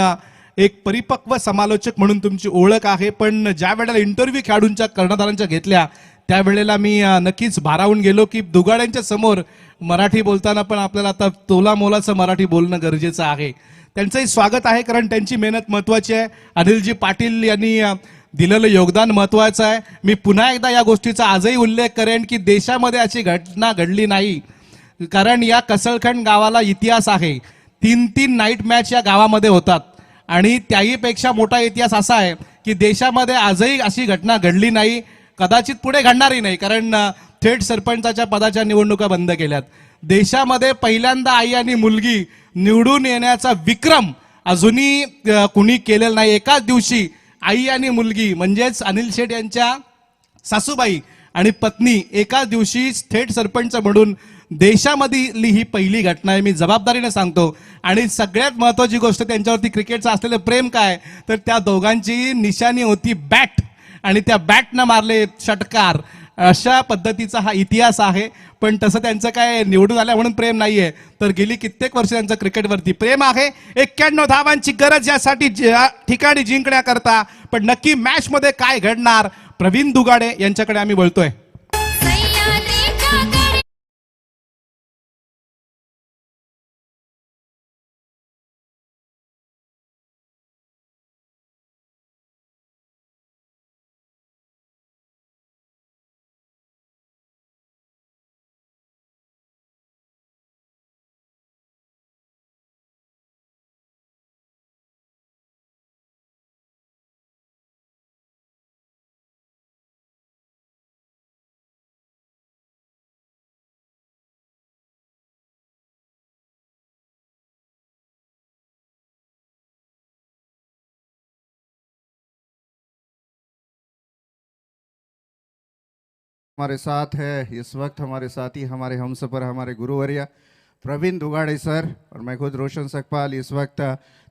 एक परिपक्व समालोचक म्हणून तुमची ओळख आहे. पण ज्या वेळेला इंटरव्ह्यू खेळाडूंच्या कर्णधारांच्या घेतल्या त्यावेळेला मी नक्कीच भारावून गेलो की दुगाड्यांच्या समोर मराठी बोलताना पण आपल्याला आता तोला मोलाचं मराठी बोलणं गरजेचं आहे. त्यांचंही स्वागत आहे कारण त्यांची मेहनत महत्वाची आहे. अनिलजी पाटील यांनी दिलेलं योगदान महत्वाचं आहे. मी पुन्हा एकदा या गोष्टीचा आजही उल्लेख करेन की देशामध्ये अशी घटना घडली नाही, कारण या कसळखंड गावाला इतिहास आहे. 3-3 नाईट मॅच या गावामध्ये होतात आणि त्याही पेक्षा मोठा इतिहास असा आहे की देशामध्ये आजही अशी घटना घडली नाही, कदाचित पुढे घडणारही नाही, कारण थेट सरपंचाच्या पदाच्या निवडणुका बंद केल्यात. देशामध्ये पहिल्यांदा आई आणि मुलगी निवडून येण्याचा विक्रम अजूनही कुणी केलेला नाही. एकाच दिवशी आई आणि मुलगी म्हणजेच अनिल शेठ यांच्या सासूबाई आणि पत्नी एकाच दिवशी थेट सरपंच म्हणून देशामधली ही पहिली घटना आहे. मी जबाबदारीने सांगतो. आणि सगळ्यात महत्वाची गोष्ट त्यांच्यावरती क्रिकेटचं असलेलं प्रेम काय, तर त्या दोघांची निशाणी होती बॅट आणि त्या बॅटनं मारले षटकार. अशा पद्धतीचा हा इतिहास आहे. पण तसं त्यांचं काय निवडून आल्या म्हणून प्रेम नाहीये, तर गेली कित्येक वर्ष त्यांचं क्रिकेटवरती प्रेम आहे. 91 धावांची गरज यासाठी ठिकाणी जिंकण्याकरता. पण नक्की मॅच मध्ये काय घडणार, प्रवीण दुगाडे यांच्याकडे आम्ही बोलतोय. हमारे साथ है इस वक्त हमारे साथी, हमारे हमसफर, हमारे गुरुवर्य प्रवीण दुगाड़े सर, और मैं खुद रोशन सकपाल इस वक्त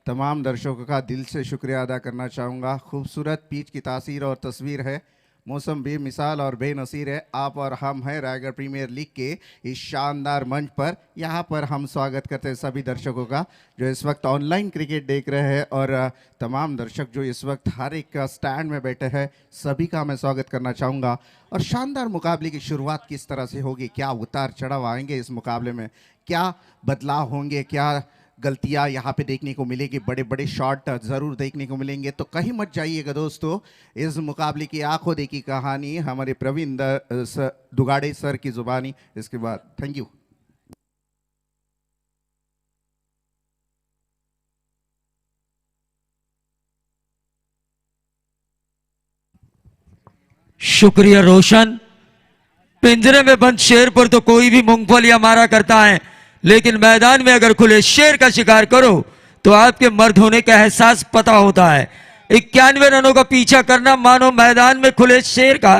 तमाम दर्शकों का दिल से शुक्रिया अदा करना चाहूँगा. खूबसूरत पिच की तासीर और तस्वीर है, मौसम बेमिसाल और बेनसीर है. आप और हम हैं रायगढ़ प्रीमियर लीग के इस शानदार मंच पर. यहाँ पर हम स्वागत करते हैं सभी दर्शकों का जो इस वक्त ऑनलाइन क्रिकेट देख रहे हैं, और तमाम दर्शक जो इस वक्त हर एक स्टैंड में बैठे हैं, सभी का मैं स्वागत करना चाहूँगा. और शानदार मुकाबले की शुरुआत किस तरह से होगी, क्या उतार चढ़ाव आएंगे इस मुकाबले में, क्या बदलाव होंगे, क्या गलतियां यहाँ पे देखने को मिलेगी, बड़े बड़े शॉट ज़रूर देखने को मिलेंगे. तो कहीं मत जाइएगा दोस्तों, इस मुकाबले की आंखों देखी कहानी हमारे प्रवीण दुगाड़े सर की जुबानी. इसके बाद थैंक यू. शुक्रिया रोशन. पिंजरे में बंद शेर पर तो कोई भी मूंगफलियां मारा करता है, लेकिन मैदान में अगर खुले शेर का शिकार करो तो आपके मर्द होने का एहसास पता होता है. 91 रनों का पीछा करना मानो मैदान में खुले शेर का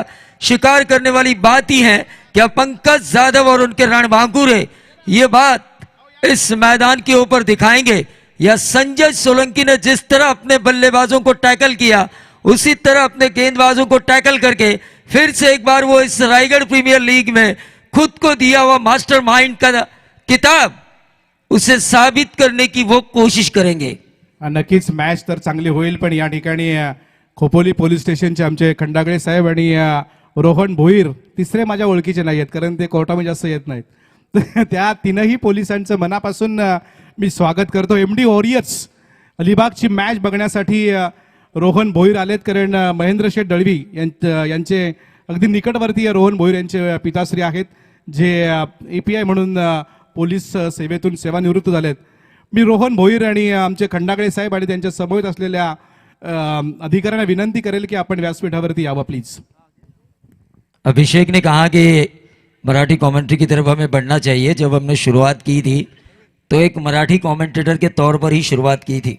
शिकार करने वाली बात ही है. क्या पंकज यादव और उनके रणबांकुरे ये बात इस मैदान के ऊपर दिखाएंगे, या संजय सोलंकी ने जिस तरह अपने बल्लेबाजों को टैकल किया उसी तरह अपने गेंदबाजों को टैकल करके फिर से एक बार वो इस रायगढ़ प्रीमियर लीग में खुद को दिया हुआ मास्टरमाइंड का किताब उसे साबित करने की वो कोशिश करेंगे. नक्कीच मॅच तर चांगली होईल. पण या ठिकाणी खोपोली पोलीस स्टेशनचे आमचे खंडागळे साहेब आणि रोहन भोईर तिसरे माझ्या ओळखीचे नाही आहेत, कारण ते कोर्टामध्ये जास्त येत नाहीत. त्या तीनही पोलिसांचं मनापासून मी स्वागत करतो. MD वॉरियर्स अलिबागची मॅच बघण्यासाठी रोहन भोईर आलेत, कारण महेंद्र शेठ दळवी यांचे अगदी निकटवर्तीय रोहन भोईर यांचे पिताश्री आहेत, जे API म्हणून पोलीस सेवेतून सेवानिवृत्त झालेत. मी रोहन भोईर आणि आमचे खंडागळे साहेब आणि त्यांच्या समवेत असलेल्या अधिकाऱ्यांना विनंती करेल की आपण व्यासपीठावरती यावं प्लीज. अभिषेक ने कहा कि मराठी कमेंट्री की तरफ हमें बढ़ना चाहिए. जब हमने शुरुआत की थी तो एक मराठी कमेंटेटर के तौर पर ही शुरुआत की थी.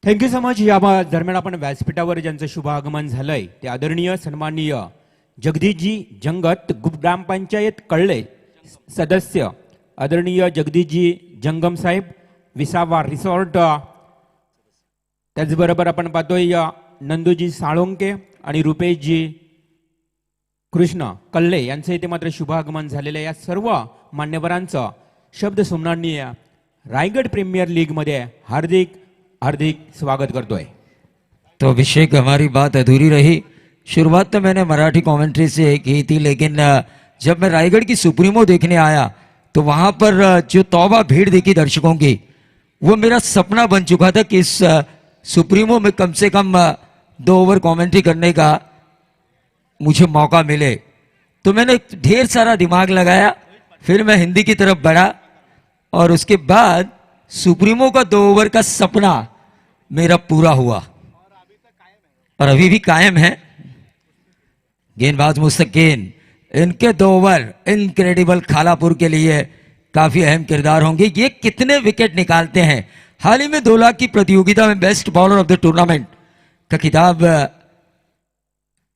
Thank you so much. या दरम्यान आपण व्यासपीठावर ज्यांचं शुभ आगमन झालंय ते आदरणीय सन्माननीय जगदीशजी जंगत ग्रामपंचायत कळले सदस्य आदरणीय जगदीशजी जंगम साहेब विसावा रिसॉर्ट. त्याचबरोबर आपण पाहतोय नंदूजी साळुंके आणि रुपेशजी कृष्ण कल्ले यांचं इथे मात्र शुभ आगमन झालेलं आहे. या सर्व मान्यवरांचं शब्द सोमनांनी रायगड प्रीमियर लीग मध्ये हार्दिक हार्दिक स्वागत करतोय. तो अभिषेक हमारी बात अधूरी रही. शुरुआत तो मैंने मराठी कमेंट्री से की थी, लेकिन जब मैं रायगढ़ की सुप्रीमो देखने आया तो वहां पर जो तौबा भीड़ देखी दर्शकों की, वो मेरा सपना बन चुका था कि इस सुप्रीमो में कम से कम 2 ओवर कमेंट्री करने का मुझे मौका मिले. तो मैंने ढेर सारा दिमाग लगाया, फिर मैं हिंदी की तरफ बढ़ा और उसके बाद सुप्रीमो का 2 ओवर का सपना मेरा पूरा हुआ और अभी भी कायम है. गेंदबाज मुस्तकीन, इनके 2 ओवर इनक्रेडिबल खालापुर के लिए काफी अहम किरदार होंगे. ये कितने विकेट निकालते हैं. हाल ही में 2 लाख की प्रतियोगिता में best bowler of the tournament का खिताब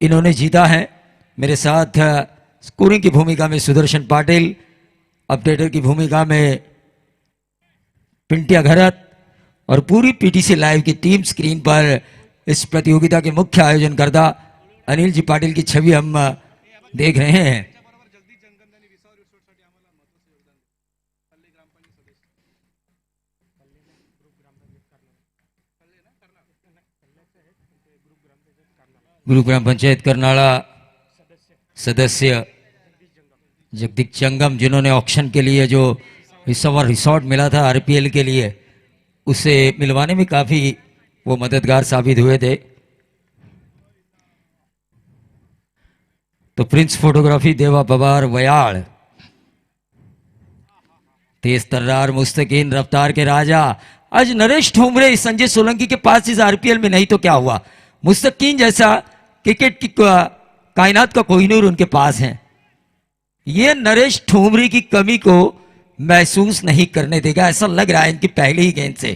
इन्होंने जीता है. मेरे साथ स्कोरिंग की भूमिका में सुदर्शन पाटिल, अपडेटर की भूमिका में पिंटिया घरत और पूरी पीटीसी लाइव की टीम स्क्रीन पर इस प्रतियोगिता के मुख्य आयोजनकर्ता अनिल जी पाटिल की छवि हम देख रहे हैं. गुरु ग्राम पंचायत करनाला सदस्य जगदीश जंगम, जिन्होंने ऑक्शन के लिए जो रिसोवर रिसॉर्ट मिला था आरपीएल के लिए, उसे मिलवाने में काफी वो मददगार साबित हुए थे. तो प्रिंस फोटोग्राफी देवा पवार वयाड़, तेज तर्रार मुस्तकीन रफ्तार के राजा. आज नरेश ठोमरे संजय सोलंकी के पास इस आरपीएल में नहीं तो क्या हुआ. मुस्तकीन जैसा क्रिकेट की कायनात का कोहिनूर उनके पास है. ये नरेश ठोमरे की कमी को महसूस नहीं करने देगा, ऐसा लग रहा है इनकी पहली ही गेंद से.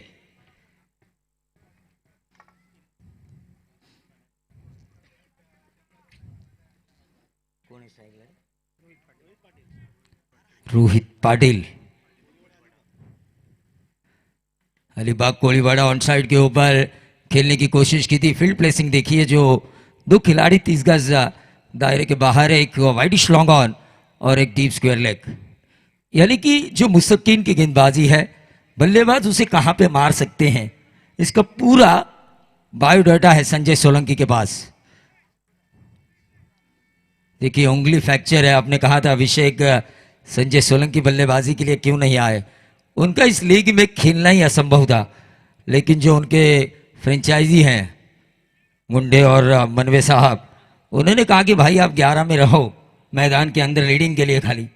रोहित पाटिल, अलीबाग कोलीवाड़ा ऑन साइड के ऊपर खेलने की कोशिश की थी. फील्ड प्लेसिंग देखिए, जो 2 खिलाड़ी 30 गज दायरे के बाहर है, एक वाइडिश लॉन्ग ऑन और एक डीप स्क्वायर लेग. यानी कि जो मुस्तकीन की गेंदबाजी है, बल्लेबाज उसे कहां पे मार सकते हैं, इसका पूरा बायोडाटा है संजय सोलंकी के पास. देखिए उंगली फ्रैक्चर है. आपने कहा था अभिषेक संजय सोलंकी बल्लेबाजी के लिए क्यों नहीं आए. उनका इस लीग में खेलना ही असंभव था, लेकिन जो उनके फ्रेंचाइजी हैं मुंडे और मनवे साहब, उन्होंने कहा कि भाई आप 11 में रहो, मैदान के अंदर लीडिंग के लिए खाली.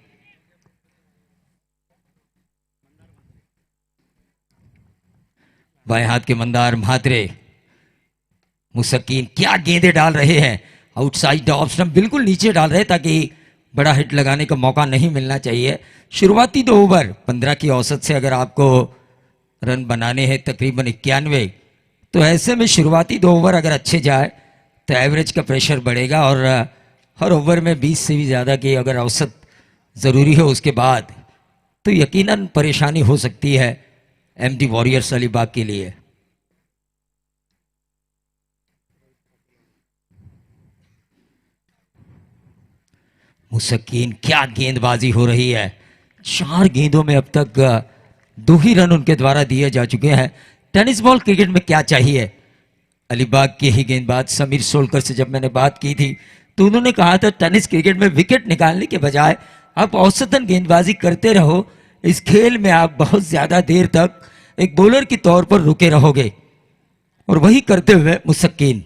बाएं हाथ के मंदार म्हात्रे, मुस्तकीन क्या गेंदें डाल रहे हैं. आउटसाइड ऑफ स्टंप बिल्कुल नीचे डाल रहे हैं ताकि बड़ा हिट लगाने का मौका नहीं मिलना चाहिए. शुरुआती 2 ओवर 15 की औसत से अगर आपको रन बनाने हैं तकरीबन 91, तो ऐसे में शुरुआती 2 ओवर अगर अच्छे जाए तो एवरेज का प्रेशर बढ़ेगा और हर ओवर में 20 से भी ज़्यादा की अगर औसत ज़रूरी हो उसके बाद, तो यकीनन परेशानी हो सकती है एमडी वॉरियर्स अलीबाग के लिए. मुस्तकीन, क्या गेंदबाजी हो रही है. 4 गेंदों में अब तक 2 ही रन उनके द्वारा दिए जा चुके हैं. टेनिस बॉल क्रिकेट में क्या चाहिए. अलीबाग के ही गेंदबाज समीर सोलकर से जब मैंने बात की थी तो उन्होंने कहा था टेनिस क्रिकेट में विकेट निकालने के बजाय आप औसतन गेंदबाजी करते रहो. इस खेल में आप बहुत ज्यादा देर तक एक बॉलर के तौर पर रुके रहोगे, और वही करते हुए मुस्तकीन.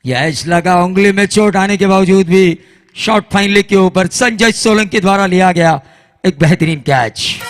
यह लगा, उंगली में चोट आने के बावजूद भी शॉट फाइन लेग के ऊपर संजय सोलंकी द्वारा लिया गया एक बेहतरीन कैच.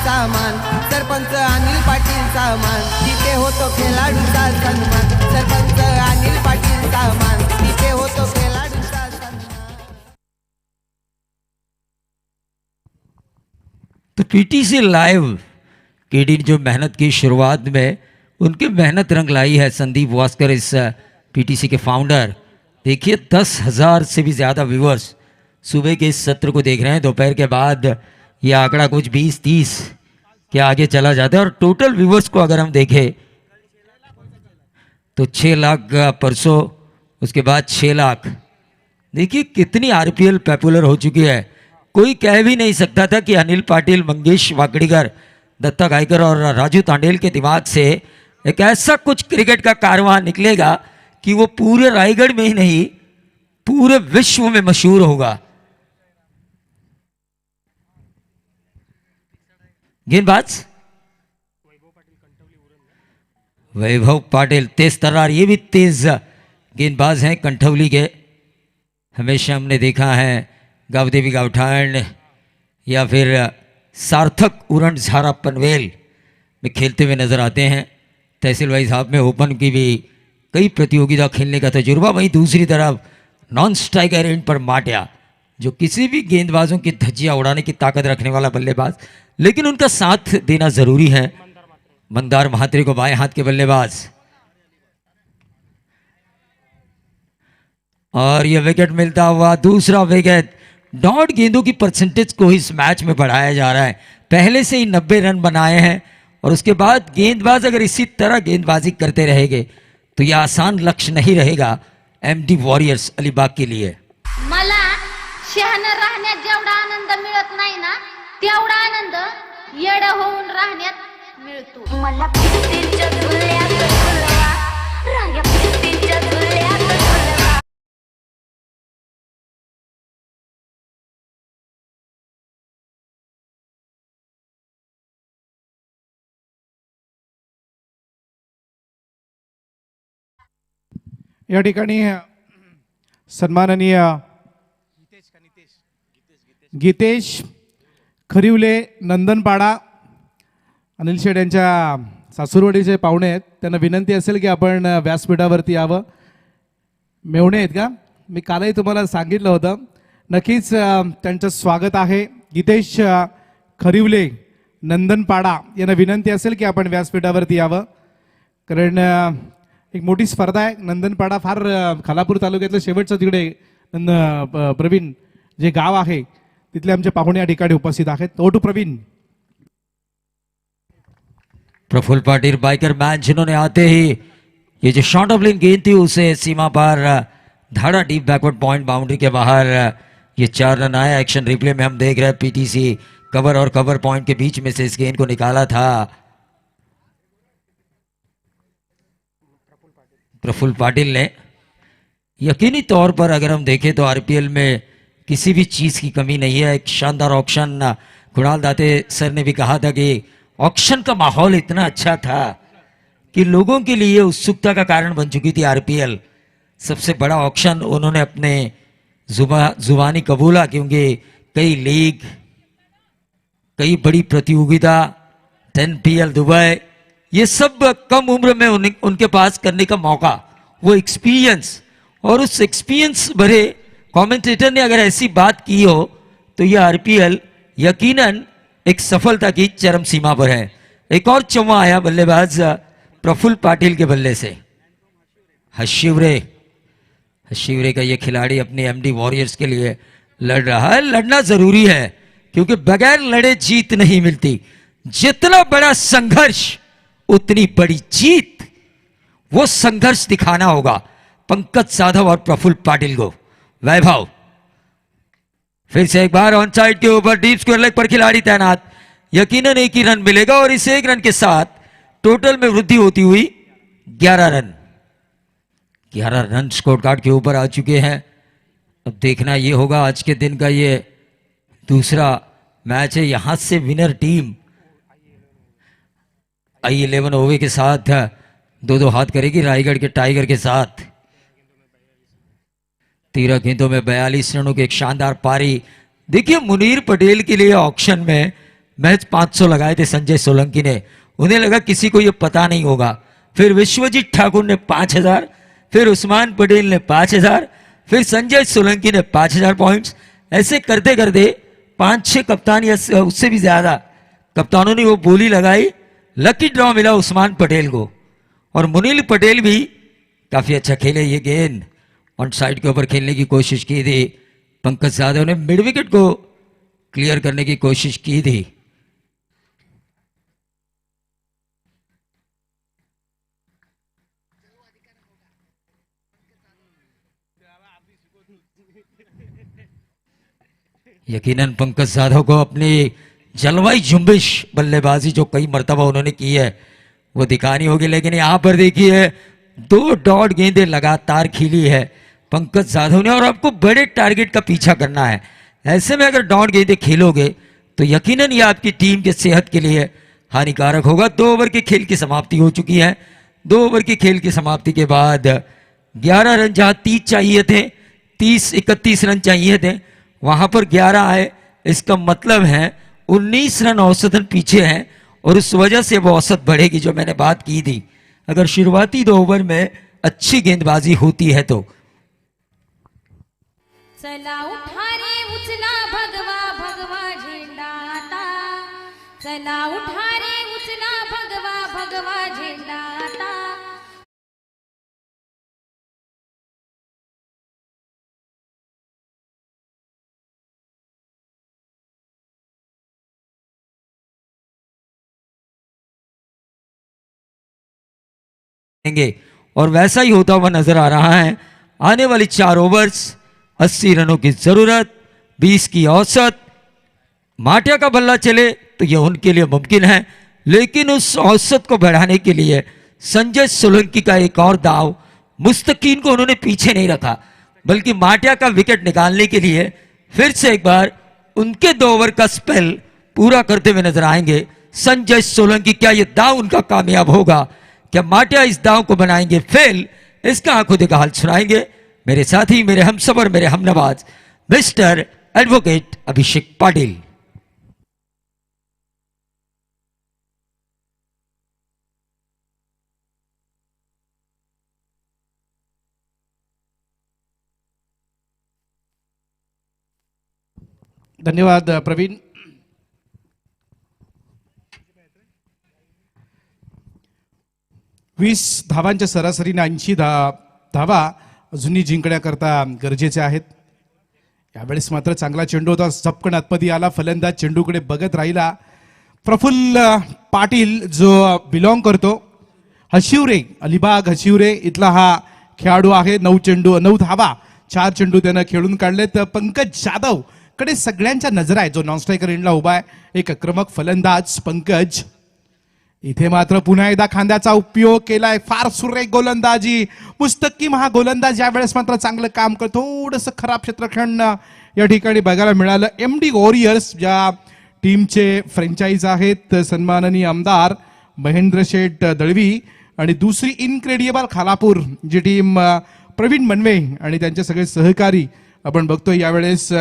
सामान सरपंच अनिल पाटील सामान तिथे होतो खेळाडूचा सन्मान सरपंच अनिल पाटील सामान तिथे होतो खेळाडूचा सन्मान. तो पीटीसी लाइव केडी ने जो मेहनत की शुरुआत में उनकी मेहनत रंग लाई है. संदीप वास्कर इस पीटीसी के फाउंडर. देखिए 10,000 से भी ज़्यादा व्यूअर्स सुबह के इस सत्र को देख रहे हैं. दोपहर के बाद ये आंकड़ा कुछ 20-30 के आगे चला जाता है. और टोटल व्यूअर्स को अगर हम देखें तो 6 लाख परसों, उसके बाद 6 लाख. देखिए कितनी आरपीएल पॉपुलर हो चुकी है. कोई कह भी नहीं सकता था कि अनिल पाटिल, मंगेश वाकड़ीकर, दत्ता गायकर और राजू तांडेल के दिमाग से एक ऐसा कुछ क्रिकेट का कारवां निकलेगा कि वो पूरे रायगढ़ में ही नहीं पूरे विश्व में मशहूर होगा. गेंदबाज वैभव पाटिल तेज तर्रार, ये भी तेज गेंदबाज हैं कंठवली के. हमेशा हमने देखा है गावदेवी गावठाण या फिर सार्थक उरण झारा पनवेल में खेलते हुए नजर आते हैं. तहसील भाई साहब में ओपन की भी कई प्रतियोगिता खेलने का तजुर्बा. वहीं दूसरी तरफ नॉन स्ट्राइकर एंड पर माटिया, जो किसी भी गेंदबाजों की धज्जियां उड़ाने की ताकत रखने वाला बल्लेबाज, लेकिन उनका साथ देना जरूरी है. मंदार महात्रे को बाएं हाथ के बल्लेबाज. और यह विकेट मिलता हुआ दूसरा विकेट. डॉट गेंदों की परसेंटेज को इस मैच में बढ़ाया जा रहा है. पहले से ही 90 रन बनाए हैं और उसके बाद गेंदबाज अगर इसी तरह गेंदबाजी करते रहेंगे तो यह आसान लक्ष्य नहीं रहेगा एमडी वॉरियर्स अलीबाग के लिए. मला शहाणं राहण्यात जेवढा आनंद मिळत नाही ना तेवढा आनंद येड होऊन राहण्यात मिळतो. मला पिस्तीच्या झुल्यात झुलवा, रांग्या पिस्तीच्या झुल्यात झुलवा. या ठिकाणी सन्माननीय गीतेश खरिवले नंदनपाडा अनिल शेठ यांच्या सासूरवाडीचे पाहुणे आहेत. त्यांना विनंती असेल की आपण व्यासपीठावरती यावं. मेवणे आहेत का? मी कालही तुम्हाला सांगितलं होतं. नक्कीच त्यांचं स्वागत आहे. गीतेश खरिवले नंदनपाडा यांना विनंती असेल की आपण व्यासपीठावरती यावं, कारण एक मोठी स्पर्धा आहे. नंदनपाडा फार खालापूर तालुक्यातलं शेवटचं तिकडे प्रवीण जे गाव आहे तिथले आमचे पाहुणे या ठिकाणी उपस्थित आहेत. ओ to Praveen. Praful Patil biker man, जिन्होंने आते ही ये जो शॉर्ट ऑफ लेन गेंद थी उसे सीमा पर धाड़ा डीप बैकवर्ड पॉइंट बाउंड्री के बाहर ये 4 रन आया. एक्शन रिप्ले में हम देख रहे हैं पीटीसी कवर और कवर पॉइंट के बीच में से इस गेंद को निकाला था प्रफुल्ल पाटिल ने. यकीनी तौर पर अगर हम देखें तो आरपीएल में किसी भी चीज की कमी नहीं है. एक शानदार ऑक्शन, कुणाल दाते सर ने भी कहा था कि ऑक्शन का माहौल इतना अच्छा था कि लोगों के लिए उत्सुकता का कारण बन चुकी थी आरपीएल. सबसे बड़ा ऑक्शन उन्होंने अपने जुबानी कबूला, क्योंकि कई लीग, कई बड़ी प्रतियोगिता, 10PL दुबई, ये सब कम उम्र में उनके पास करने का मौका, वो एक्सपीरियंस, और उस एक्सपीरियंस भरे कमेंटेटर ने अगर ऐसी बात की हो तो यह आरपीएल यकीनन एक सफलता की चरम सीमा पर है. एक और चौवा आया बल्लेबाज प्रफुल्ल पाटिल के बल्ले से. हशिवरे का यह खिलाड़ी अपने एमडी वॉरियर्स के लिए लड़ रहा है. लड़ना जरूरी है क्योंकि बगैर लड़े जीत नहीं मिलती. जितना बड़ा संघर्ष उतनी बड़ी जीत. वो संघर्ष दिखाना होगा पंकज जाधव और प्रफुल्ल पाटिल को. वैभव फिर से एक बार ऑन साइड के ऊपर डीप स्क्वायर लेग पर खिलाड़ी तैनात. यकीनन एक ही रन मिलेगा और इस एक रन के साथ टोटल में वृद्धि होती हुई 11 रन. 11 रन स्कोर कार्ड के ऊपर आ चुके हैं. अब देखना यह होगा, आज के दिन का ये दूसरा मैच है. यहां से विनर टीम I11 ओवे के साथ 2-2 हाथ करेगी रायगढ़ के टाइगर के साथ. 13 गेंदों में 42 रनों की एक शानदार पारी. देखिए मुनीर पटेल के लिए ऑक्शन में मैच 500 लगाए थे संजय सोलंकी ने। उन्हें लगा किसी को ये पता नहीं होगा। फिर विश्वजीत ठाकुर ने 5000, फिर उस्मान पटेल ने 5000, फिर संजय सोलंकी ने 5000 पॉइंट्स। ऐसे करते करते 5-6 कप्तान या उससे भी ज्यादा कप्तानों ने वो बोली लगाई। लकी ड्रॉ मिला उस्मान पटेल को और मुनील पटेल भी काफी अच्छा खेले। ये गेंद ऑन साइड के ऊपर खेलने की कोशिश की थी। पंकज यादव ने मिड विकेट को क्लियर करने की कोशिश की थी। यकीनन पंकज यादव को अपनी जलवाई जुम्बिश बल्लेबाजी जो कई मर्तबा उन्होंने की है वो दिखानी होगी। लेकिन यहां पर देखिए 2 डॉट गेंदें लगातार खिली है पंकज यादव ने और आपको बड़े टारगेट का पीछा करना है। ऐसे में अगर डॉट गेंदें खेलोगे तो यकीनन ये आपकी टीम के सेहत के लिए हानिकारक होगा। 2 ओवर के खेल की समाप्ति हो चुकी है। 2 ओवर के खेल की समाप्ति के बाद 11 रन जहां 30 चाहिए थे, 31 रन चाहिए थे, वहां पर 11 आए। इसका मतलब है 19 रन औसतन पीछे हैं और उस वजह से वो औसत बढ़ेगी जो मैंने बात की थी। अगर शुरुआती 2 ओवर में अच्छी गेंदबाजी होती है तो। चला उठा रे उचला भगवा भगवा झेंडा आता, चला उठा रे उचला भगवा भगवा झेंडा आता। और वैसा ही होता हुआ नजर आ रहा है। आने वाली 4 ओवर्स 80 रनों की जरूरत, 20 की औसत। माटिया का बल्ला चले तो यह उनके लिए मुमकिन है, लेकिन उस औसत को बढ़ाने के लिए संजय सोलंकी का एक और दाव, मुस्तकीन को उन्होंने पीछे नहीं रखा बल्कि माटिया का विकेट निकालने के लिए फिर से एक बार उनके 2 ओवर का स्पेल पूरा करते हुए नजर आएंगे संजय सोलंकी। क्या यह दाव उनका कामयाब होगा? क्या माटिया इस दाव को बनाएंगे फेल? इसका आंखों देखा हाल सुनाएंगे मेरे साथी, मेरे हमसफर, मेरे हमनवाज मिस्टर एडवोकेट अभिषेक पाटिल। धन्यवाद प्रवीण। वीस धावांच्या सरासरीने 80 धावा अजूनही जिंकण्याकरता गरजेचे आहेत। यावेळेस मात्र चांगला चेंडू होता, झपकन आतमध्ये आला, फलंदाज चेंडूकडे बघत राहिला। प्रफुल्ल पाटील जो बिलॉंग करतो हशिवरे, अलिबाग हशिवरे इथला हा खेळाडू आहे। 9 धावा 4 चेंडू त्यानं खेळून काढलेत। पंकज जाधव कडे सगळ्यांच्या नजर आहे, जो नॉन स्ट्रायकर एंडला उभा आहे, एक आक्रमक फलंदाज पंकज। इथे मात्र पुन्हा एकदा खांद्याचा उपयोग केलाय, फार सुरेख गोलंदाजी। मुस्तकीम हा गोलंदाज यावेळेस मात्र चांगलं काम करतो, थोडंसं खराब क्षेत्ररक्षण या ठिकाणी बघायला मिळालं। MD वॉरियर्स ज्या टीमचे फ्रँचाइज आहेत, सन्माननीय आमदार महेंद्र शेठ दळवी, आणि दुसरी इनक्रेडिबल खालापूर जी टीम प्रवीण मनवे आणि त्यांचे सगळे सहकारी आपण बघतोय यावेळेस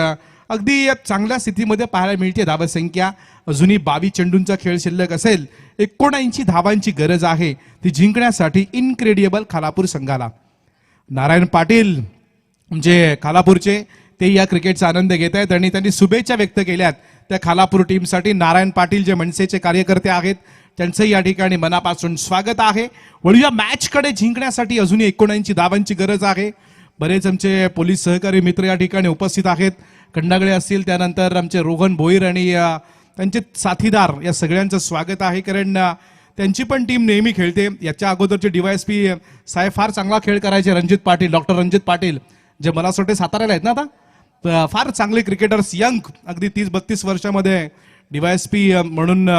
अगदी चांगल्या स्थितीमध्ये पाहायला मिळते। धावसंख्या अजूनही 22 चेंडूंचा खेळ शिल्लक असेल, 79 धावांची गरज आहे ती जिंकण्यासाठी इनक्रेडिबल खालापूर संघाला। नारायण पाटील म्हणजे खालापूरचे, ते या क्रिकेटचा आनंद घेत आहेत आणि त्यांनी शुभेच्छा व्यक्त केल्यात त्या खालापूर टीमसाठी। नारायण पाटील जे मनसेचे कार्यकर्ते आहेत त्यांचं या ठिकाणी मनापासून स्वागत आहे। वळूया मॅचकडे। जिंकण्यासाठी अजूनही 79 धावांची गरज आहे। बरेच आमचे पोलीस सहकारी मित्र या ठिकाणी उपस्थित आहेत, खंडागळे असतील, त्यानंतर आमचे रोहन भोईर आणि त्यांचे साथीदार, या सगळ्यांचं स्वागत आहे, कारण त्यांची पण टीम नेहमी खेळते। याच्या अगोदरचे DYSP साहेब फार चांगला खेळ करायचे, रणजित पाटील, डॉक्टर रणजित पाटील, जे मला वाटते साताऱ्याला आहेत ना आता, फार चांगले क्रिकेटर्स, यंग, अगदी 30-32 वर्षामध्ये DYSP म्हणून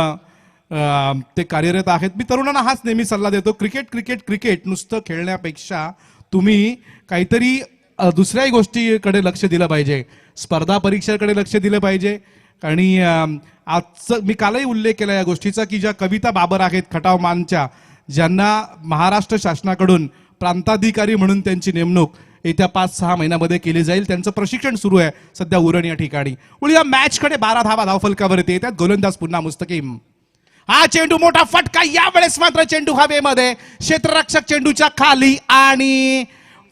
ते कार्यरत आहेत। मी तरुणांना हाच नेहमी सल्ला देतो, क्रिकेट क्रिकेट क्रिकेट नुसतं खेळण्यापेक्षा तुम्ही काहीतरी दुसऱ्याही गोष्टीकडे लक्ष दिलं पाहिजे, स्पर्धा परीक्षेकडे लक्ष दिलं पाहिजे। आणि आजचं मी कालही उल्लेख केला या गोष्टीचा की ज्या कविता बाबर आहेत खटाव मानच्या, ज्यांना महाराष्ट्र शासनाकडून प्रांताधिकारी म्हणून त्यांची नेमणूक येत्या 5-6 महिन्यामध्ये केली जाईल. त्यांचं प्रशिक्षण सुरू आहे सध्या उरण या ठिकाणी. वळूया मॅचकडे. 12 धावा धावफलकावरती येतात. गोलंदाज पुन्हा मुस्तकीम. हा चेंडू मोठा फटका, यावेळेस मात्र चेंडू हवेमध्ये, क्षेत्ररक्षक चेंडूच्या खाली आणि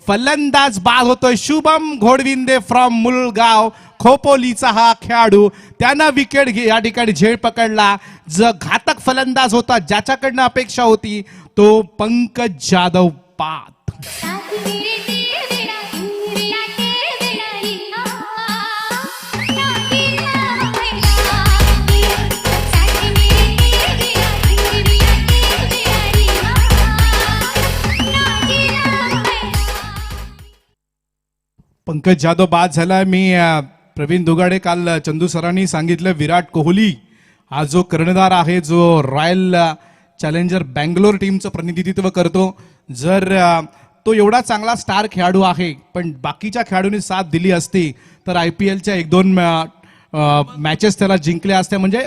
फलंदाज बाद होतोय. शुभम घोडविंदे फ्रॉम मुलगाव खोपोलीचा हा खेळाडू, त्यानं विकेट या ठिकाणी झेल पकडला. जो घातक फलंदाज होता, ज्याच्याकडनं अपेक्षा होती, तो पंकज जाधव बाद. पंकज जाधव बाद झाला. मी प्रवीण दुगाडे, काल चंदू सरांनी सांगितलं, विराट कोहली हा जो कर्णधार आहे, जो रॉयल चॅलेंजर बँगलोर टीमचं प्रतिनिधित्व करतो, जर तो एवढा चांगला स्टार खेळाडू आहे, पण बाकीच्या खेळाडूंनी साथ दिली असती तर IPLच्या 1-2 मॅचेस त्याला जिंकल्या असत्या. म्हणजे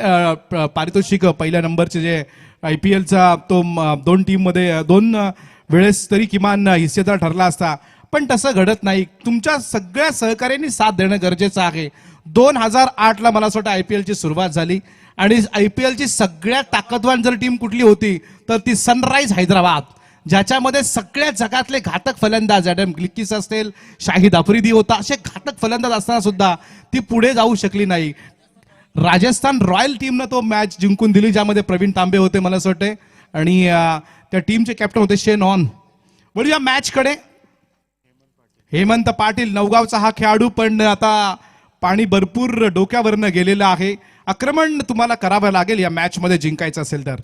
पारितोषिक पहिल्या नंबरचे जे IPLचा तो 2 टीममध्ये 2 वेळेस तरी किमान हिस्सेदार ठरला असता. पण तसं घडत नाही. तुमच्या सगळ्या सहकार्यांनी साथ देणं गरजेचं आहे. 2008ला मला असं वाटतं IPLची सुरुवात झाली आणि IPLची सगळ्यात ताकदवान जर टीम कुठली होती तर ती सनराईज हैदराबाद, ज्याच्यामध्ये सगळ्या जगातले घातक फलंदाज, ॲडम गिलक्रिस्ट असतील, शाहिद आफ्रिदी होता, असे घातक फलंदाज असताना सुद्धा ती पुढे जाऊ शकली नाही. राजस्थान रॉयल टीमनं तो मॅच जिंकून दिली, ज्यामध्ये प्रवीण तांबे होते मला असं वाटते, आणि त्या टीमचे कॅप्टन होते शेन ऑन. वळूया मॅचकडे. हेमंत पाटील नवगावचा हा खेळाडू, पण आता पाणी भरपूर डोक्यावरनं गेलेलं आहे. आक्रमण तुम्हाला करावं लागेल या मॅच मध्ये जिंकायचं असेल तर.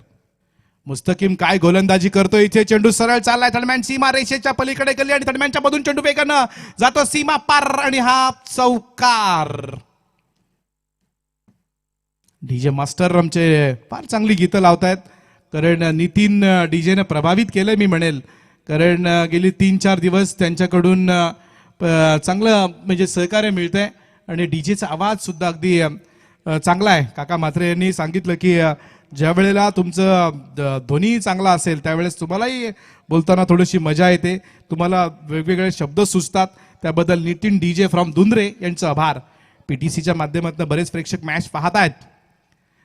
मुस्तकीम काय गोलंदाजी करतो. इथे चेंडू सरळ चाललाय, दरम्यान सीमा रेषेच्या पलीकडे गेली आणि दरम्यानच्या मधून चेंडू वेगानं जातो सीमा पार आणि हा चौकार. डीजे मास्टर आमचे फार चांगली गीतं लावतायत, कारण नितीन डीजेने प्रभावित केलंय मी म्हणेल, कारण गेली 3-4 दिवस त्यांच्याकडून चांगलं म्हणजे सहकार्य मिळतंय आणि डीजेचा आवाज सुद्धा अगदी चांगला आहे. काका म्हात्रे यांनी सांगितलं की ज्या वेळेला तुमचं ध्वनी चांगला असेल त्यावेळेस तुम्हालाही बोलताना थोडीशी मजा येते, तुम्हाला वेगवेगळे शब्द सुचतात. त्याबद्दल नितीन डीजे फ्रॉम दुंद्रे यांचं आभार. PTCच्या माध्यमातून बरेच प्रेक्षक मॅच पाहत आहेत,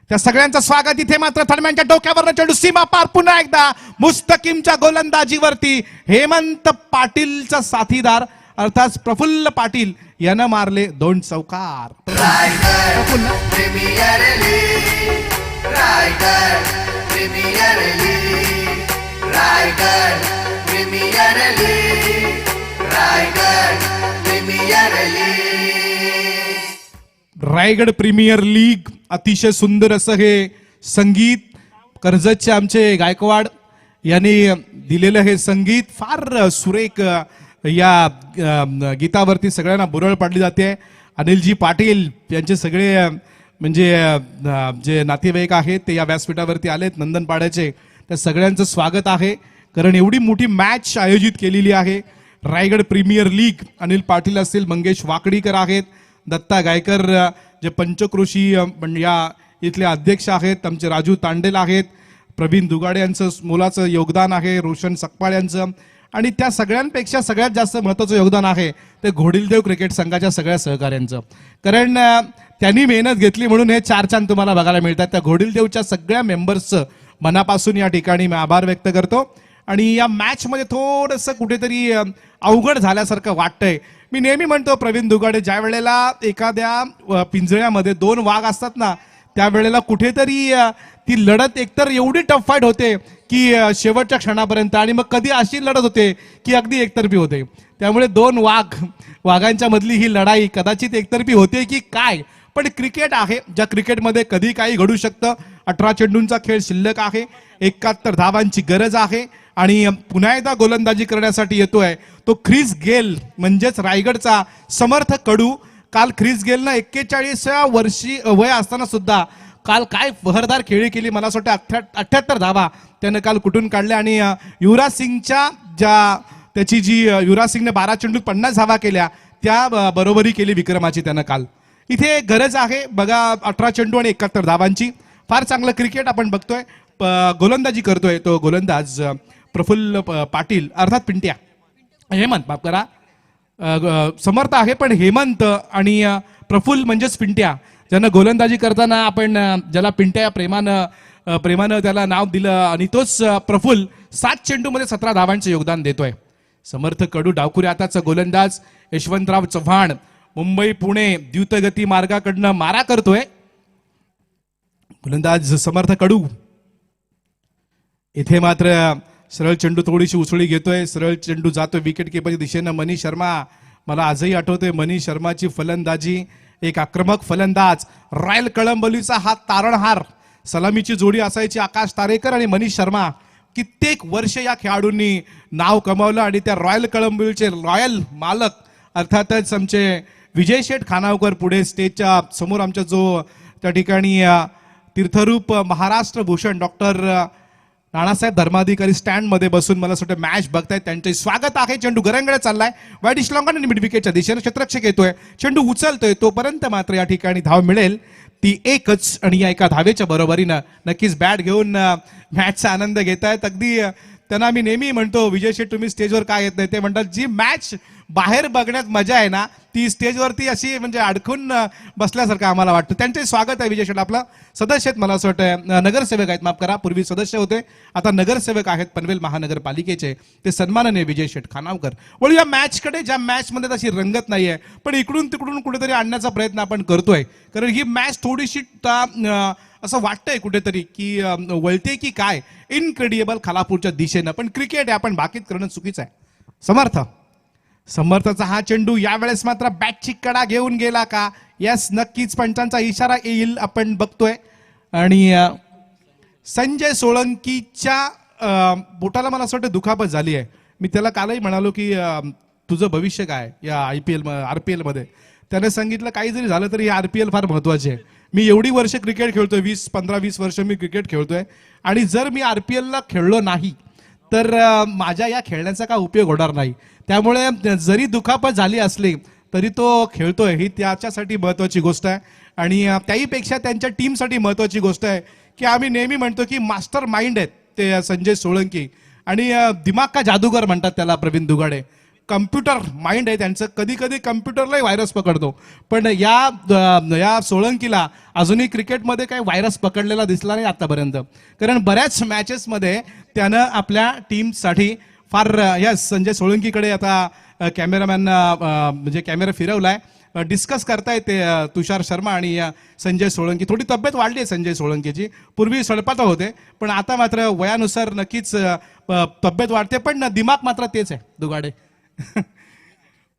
त्या सगळ्यांचं स्वागत. इथे मात्र थर्मॅनच्या डोक्यावर चेंडू सीमा पार. पुन्हा एकदा मुस्तकीमच्या गोलंदाजीवरती हेमंत पाटीलचा साथीदार अर्थात प्रफुल्ल पाटील यानं मारले 2 चौकार. रायगड प्रीमियर लीग, अतिशय सुंदर असं हे संगीत कर्जतचे आमचे गायकवाड यांनी दिलेलं हे संगीत फार सुरेख. या गीतावरती सगळ्यांना बुरळ पाडली जाते. अनिलजी पाटील यांचे सगळे म्हणजे जे नातेवाईक आहेत ते या व्यासपीठावरती आलेत नंदनपाड्याचे, त्या सगळ्यांचं स्वागत आहे, कारण एवढी मोठी मॅच आयोजित केलेली आहे. रायगड प्रीमियर लीग, अनिल पाटील असतील, मंगेश वाकडीकर आहेत, दत्ता गायकर जे पंचक्रोशी या इथले अध्यक्ष आहेत, आमचे राजू तांडेल आहेत, प्रवीण दुगाडे यांचं मोलाचं योगदान आहे, रोशन सकपाळ यांचं, आणि त्या सगळ्यांपेक्षा सगळ्यात जास्त महत्त्वाचं योगदान आहे ते घोडिलदेव क्रिकेट संघाच्या सगळ्या सहकाऱ्यांचं, कारण त्यांनी मेहनत घेतली म्हणून हे 4 चांद तुम्हाला बघायला मिळतात. त्या घोडिलदेवच्या सगळ्या मेंबर्सचं मनापासून या ठिकाणी मी आभार व्यक्त करतो. आणि या मॅचमध्ये थोडंसं कुठेतरी अवघड झाल्यासारखं वाटतंय. मी नेहमी म्हणतो प्रवीण दुगाडे, ज्या वेळेला एखाद्या पिंजऱ्यामध्ये 2 वाघ असतात ना, त्यावेळेला कुठेतरी ती लढत एकतर एवढी टफ फाईट होते की शेवटच्या क्षणापर्यंत, आणि मग कधी अशी लढत होते की अगदी एकतर्फी होते. त्यामुळे 2 वाघांच्या मधली ही लढाई कदाचित एकतर्फी होते की काय, पण क्रिकेट आहे, ज्या क्रिकेटमध्ये कधी काही घडू शकतं. 18 चेंडूंचा खेळ शिल्लक आहे, 71 धावांची गरज आहे, आणि पुन्हा एकदा गोलंदाजी करण्यासाठी येतोय तो ख्रिस गेल, म्हणजेच रायगडचा समर्थ कडू. काल ख्रिस गेलनं 41व्या वर्षी वय असताना सुद्धा काल काय बहरदार खेळी केली. मला असं वाटतं 78 धावा त्यानं काल कुठून काढल्या, आणि युवराज सिंगच्या त्याची जी युवराज सिंगने 12 चेंडूत 50 धावा केल्या, त्या बरोबरी केली विक्रमाची त्यानं काल. इथे गरज आहे बघा 18 चेंडू आणि 71 धावांची. फार चांगलं क्रिकेट आपण बघतोय. गोलंदाजी करतोय तो गोलंदाज प्रफुल्ल पाटील, अर्थात पिंट्या, हेमंत माफ करा, समर्थ आहे, पण हेमंत आणि प्रफुल्ल म्हणजेच पिंट्या ज्यांना गोलंदाजी करताना आपण ज्याला पिंट्या प्रेमानं त्याला नाव दिलं आणि तोच प्रफुल्ल 7 चेंडूमध्ये 17 धावांचं योगदान देतोय. समर्थ कडू डावकुरे आताचा गोलंदाज यशवंतराव चव्हाण मुंबई पुणे द्रुतगती मार्गाकडनं मारा करतोय. गोलंदाज समर्थ कडू इथे मात्र सरळ चेंडू थोडीशी उसळी घेतोय. सरळ चेंडू जातोय विकेट किपरच्या दिशेनं. मनीष शर्मा, मला आजही आठवतोय मनीष शर्माची फलंदाजी, एक आक्रमक फलंदाज. रॉयल कळंबोलीचा हा तारणहार, सलामीची जोडी असायची आकाश तारेकर आणि मनीष शर्मा. कित्येक वर्ष या खेळाडूंनी नाव कमावलं आणि त्या रॉयल कळंबोलीचे रॉयल मालक अर्थातच आमचे विजय शेठ खानावकर पुढे स्टेजच्या समोर आमच्या जो त्या ठिकाणी तीर्थरूप महाराष्ट्र भूषण डॉक्टर नानासाहेब धर्माधिकारी स्टँड मध्ये बसून मला असं वाटतं मॅच बघतायत. त्यांचे स्वागत आहे. चेंडू गरंगडे चाललाय वाईट इस्लॉंगन आणि मिड विकेटच्या दिशेने क्षेत्ररक्षक येतोय. चेंडू उचलतोय तोपर्यंत मात्र या ठिकाणी धाव मिळेल ती एकच आणि या एका धावेच्या बरोबरीनं नक्कीच बॅट घेऊन मॅचचा आनंद घेतायत. अगदी त्यांना मी नेहमी म्हणतो विजय शेठ तुम्ही स्टेजवर काय येत नाही, ते म्हणतात जी मॅच बाहेर बघण्यात मजा आहे ना ती स्टेजवरती अशी म्हणजे अडकून बसल्यासारखं आम्हाला वाटतं. त्यांचे स्वागत आहे विजय शेठ. आपला सदस्य आहेत, मला असं वाटतं नगरसेवक आहेत, माफ करा, पूर्वी सदस्य होते आता नगरसेवक आहेत पनवेल महानगरपालिकेचे, ते सन्माननीय विजय शेठ खानावकर. वळू या मॅचकडे, ज्या मॅच मध्ये तशी रंगत नाहीये पण इकडून तिकडून कुठेतरी आणण्याचा प्रयत्न आपण करतोय. कारण ही मॅच थोडीशी असं वाटतंय कुठेतरी की वळते की काय, इनक्रेडिबल खालापूरच्या दिशेनं. पण क्रिकेट आहे, आपण बाकीत करणं चुकीचं आहे. समर्थाचा हा चेंडू यावेळेस मात्र बॅटची कडा घेऊन गेला का? यस, नक्कीच पंचांचा इशारा येईल आपण बघतोय. आणि संजय सोळंकीच्या बोटाला मला असं वाटतं दुखापत झाली आहे. मी त्याला कालही म्हणालो की तुझं भविष्य काय या RPL मध्ये. त्याने सांगितलं काही जरी झालं तरी RPL फार महत्वाची आहे. मी एवढी वर्ष क्रिकेट खेळतोय, 15-20 वर्ष मी क्रिकेट खेळतोय आणि जर मी RPL ला खेळलो नाही तर माझ्या या खेळण्याचा काय उपयोग होणार नाही. त्यामुळे जरी दुखापत झाली असली तरी तो खेळतोय ही त्याच्यासाठी महत्वाची गोष्ट आहे. आणि त्याहीपेक्षा त्यांच्या टीमसाठी महत्वाची गोष्ट आहे की आम्ही नेहमी म्हणतो की मास्टर माइंड आहेत ते संजय सोळंकी आणि दिमाग का जादूगर म्हणतात त्याला प्रवीण दुगाडे. कम्प्युटर माइंड आहे त्यांचं. कधी कधी कम्प्युटरलाही व्हायरस पकडतो, पण या सोळंकीला अजूनही क्रिकेटमध्ये काही व्हायरस पकडलेला दिसला नाही आतापर्यंत. कारण बऱ्याच मॅचेसमध्ये त्यानं आपल्या टीमसाठी फार यस संजय सोळंकीकडे आता कॅमेरामॅन म्हणजे कॅमेरा फिरवलाय. डिस्कस करतायत ते तुषार शर्मा आणि संजय सोळंकी. थोडी तब्येत वाढली आहे संजय सोळंकीची, पूर्वी सडपात होते पण आता मात्र वयानुसार नक्कीच तब्येत वाढते, पण दिमाग मात्र तेच आहे दुगाडे.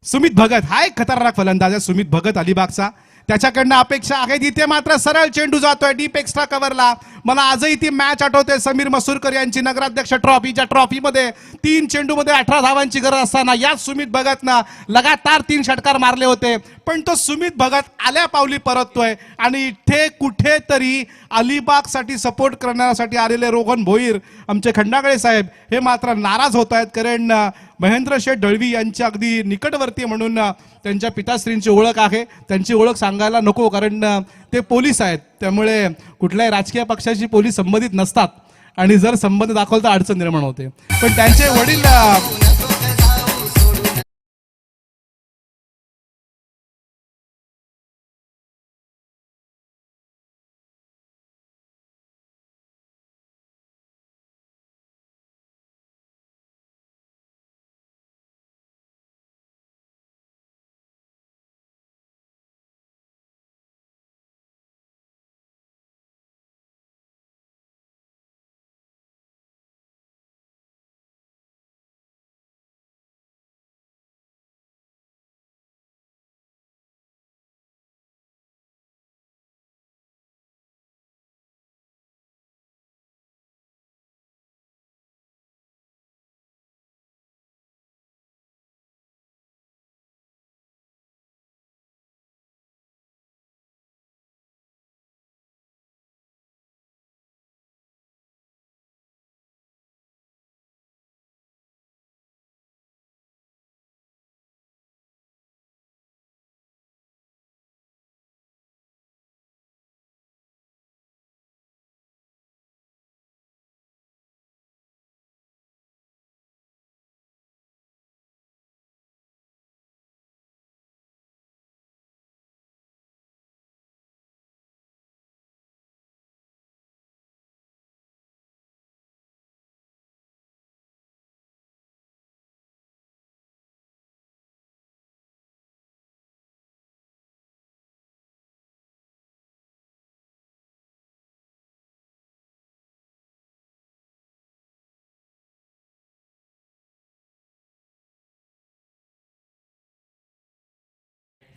सुमित भगत हा एक खतरनाक फलंदाज आहे. सुमित भगत अलिबागचा, त्याच्याकडनं अपेक्षा आहे. तिथे मात्र सरळ चेंडू जातोय डीप एक्स्ट्रा कव्हरला. मला आजही ती मॅच आठवते समीर मसूरकर यांची नगराध्यक्ष ट्रॉफीच्या ट्रॉफीमध्ये 3 चेंडूमध्ये 18 धावांची गरज असताना या सुमित भगतनं लगातार 3 षटकार मारले होते. पण तो सुमित भगत आल्या पावली परततोय आणि इथे कुठेतरी अलिबागसाठी सपोर्ट करण्यासाठी आलेले रोहन भोईर आमचे खंडागळे साहेब हे मात्र नाराज होत आहेत. कारण महेंद्र शेठ दळवी यांच्या अगदी निकटवर्ती म्हणून त्यांच्या पिताश्रींची ओळख आहे. त्यांची ओळख सांगायला नको कारण ते पोलीस आहेत, त्यामुळे कुठल्याही राजकीय पक्षाशी पोलीस संबंधित नसतात आणि जर संबंध दाखवलं तर अडचण निर्माण होते. पण त्यांचे वडील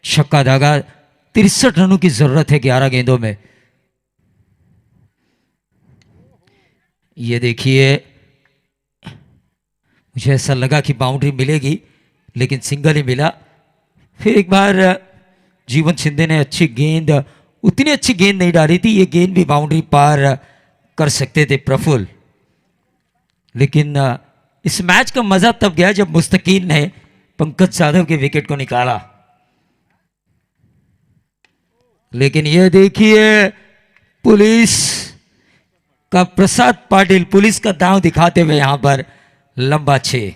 छक्का दागा। 63 रनों की जरूरत है 11 गेंदों में। ये देखिए, मुझे ऐसा लगा कि बाउंड्री मिलेगी, लेकिन सिंगल ही मिला। फिर एक बार जीवन शिंदे ने अच्छी गेंद, उतनी अच्छी गेंद नहीं डाली थी, ये गेंद भी बाउंड्री पार कर सकते थे प्रफुल्ल। लेकिन इस मैच का मजा तब गया जब मुस्तकीन ने पंकज यादव के विकेट को निकाला। लेकिन ये देखिए, पुलिस का प्रसाद पाटिल पुलिस का दांव दिखाते हुए यहां पर लंबा 6।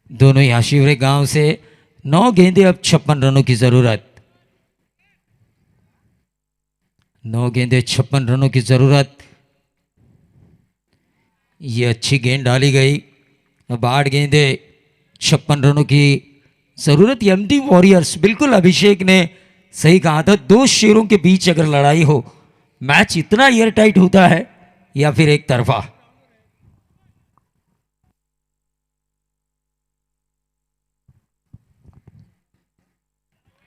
दोनों ही आशिवरे गांव से 9 गेंदे, अब 56 रनों की जरूरत। 9 गेंदे 56 रनों की जरूरत। ये अच्छी गेंद डाली गई। अब 8 गेंदे 56 रनों की जरूरत। एमटी वॉरियर्स, बिल्कुल अभिषेक ने सही कहा था, 2 शेरों के बीच अगर लड़ाई हो, मैच इतना एयर टाइट होता है या फिर एक तरफा।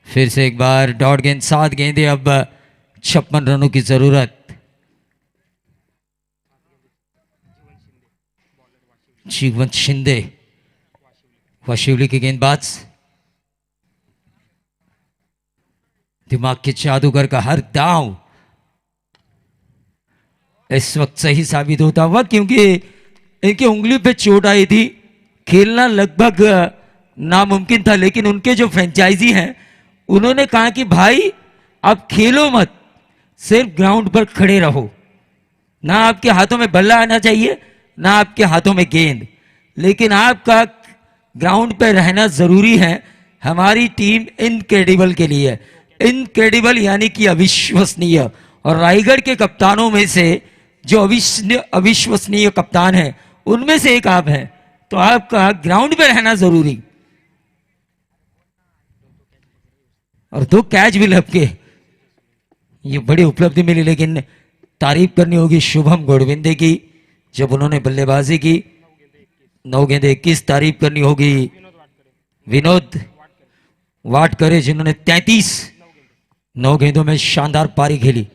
फिर से एक बार डॉट गेंद, 7 गेंदे, अब 56 रनों की जरूरत। जीवन शिंदे वाशिवली के गेंदबाज, दिमाग के जादूगर का हर दांव इस वक्त सही साबित होता हुआ, क्योंकि इनकी उंगली पे चोट आई थी। खेलना लगभग नामुमकिन था, लेकिन उनके जो फ्रेंचाइजी हैं उन्होंने कहा कि भाई आप खेलो मत, सिर्फ ग्राउंड पर खड़े रहो। ना आपके हाथों में बल्ला आना चाहिए, ना आपके हाथों में गेंद, लेकिन आपका ग्राउंड पर रहना जरूरी है। हमारी टीम इनक्रेडिबल के लिए, इनक्रेडिबल यानी कि अविश्वसनीय, और रायगढ़ के कप्तानों में से जो अविश्वसनीय कप्तान है उनमें से एक आप हैं, तो आपका ग्राउंड पे रहना जरूरी। और 2 कैच भी लपके, ये बड़ी उपलब्धि मिली। लेकिन तारीफ करनी होगी शुभम गोडविंदे की, जब उन्होंने बल्लेबाजी की। 9 गेंदे 21। तारीफ करनी होगी विनोद वाटकरे, जिन्होंने 33 9 गेंदों में शानदार पारी खेली।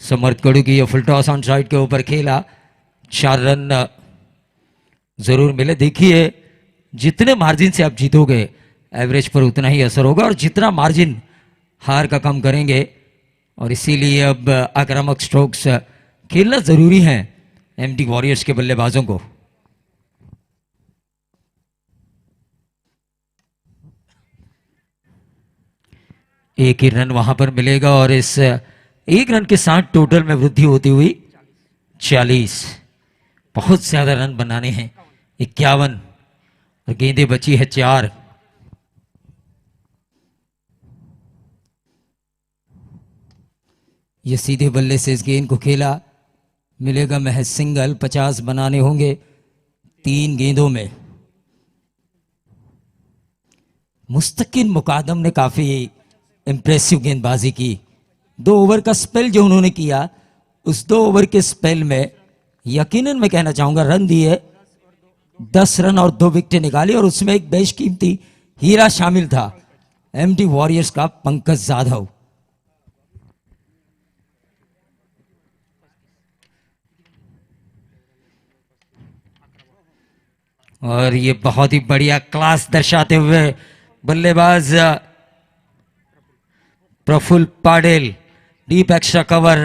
समर्थ कड़ू की ये फुल टॉस ऑन साइड के ऊपर खेला, 4 रन जरूर मिले। देखिए, जितने मार्जिन से आप जीतोगे एवरेज पर उतना ही असर होगा, और जितना मार्जिन हार का कम करेंगे, और इसीलिए अब आक्रामक स्ट्रोक्स खेलना जरूरी है एमटी वॉरियर्स के बल्लेबाजों को। एक ही रन वहां पर मिलेगा, और इस 1 रन के साथ टोटल में वृद्धि होती हुई 40। बहुत ज्यादा रन बनाने हैं, 51, और गेंदें बची है 4। ये सीधे बल्ले से इस गेंद को खेला, मिलेगा महज सिंगल। 50 बनाने होंगे 3 गेंदों में। मुस्तकिन मुकादम ने काफी इंप्रेसिव गेंदबाजी की। 2 ओवर का स्पेल जो उन्होंने किया, उस 2 ओवर के स्पेल में यकीनन मैं कहना चाहूंगा रन दिए, 10 रन और 2 विकेटें निकाली, और उसमें एक बेशकीमती हीरा शामिल था, एमटी वॉरियर्स का पंकज यादव। और ये बहुत ही बढ़िया क्लास दर्शाते हुए बल्लेबाज Praful Patil, deep extra cover,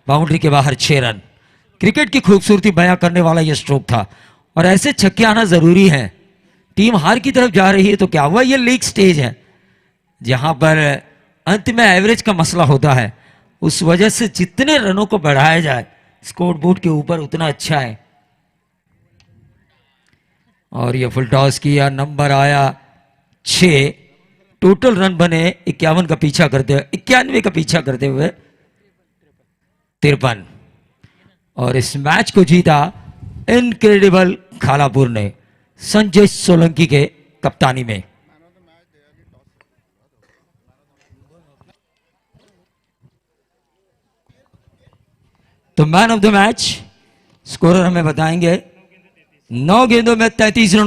boundary के बाहर 6 रन। क्रिकेट की खूबसूरती बयां करने वाला यह स्ट्रोक था, और ऐसे छक्के आना जरूरी है। टीम हार की तरफ जा रही है तो क्या हुआ, ये लीग स्टेज है जहां पर अंत में एवरेज का मसला होता है। उस वजह से जितने रनों को बढ़ाया जाए स्कोर बोर्ड के ऊपर उतना अच्छा है। और ये फुल टॉस किया, नंबर आया 6। टोटल रन बने 91 का पीछा करते हुए, 91 का पीछा करते हुए 53। और इस मैच को जीता इनक्रेडिबल खालापुर ने, संजय सोलंकी के कप्तानी में। तो man of the match scorer हमें बताएंगे। 9 गेंदों में 33 रन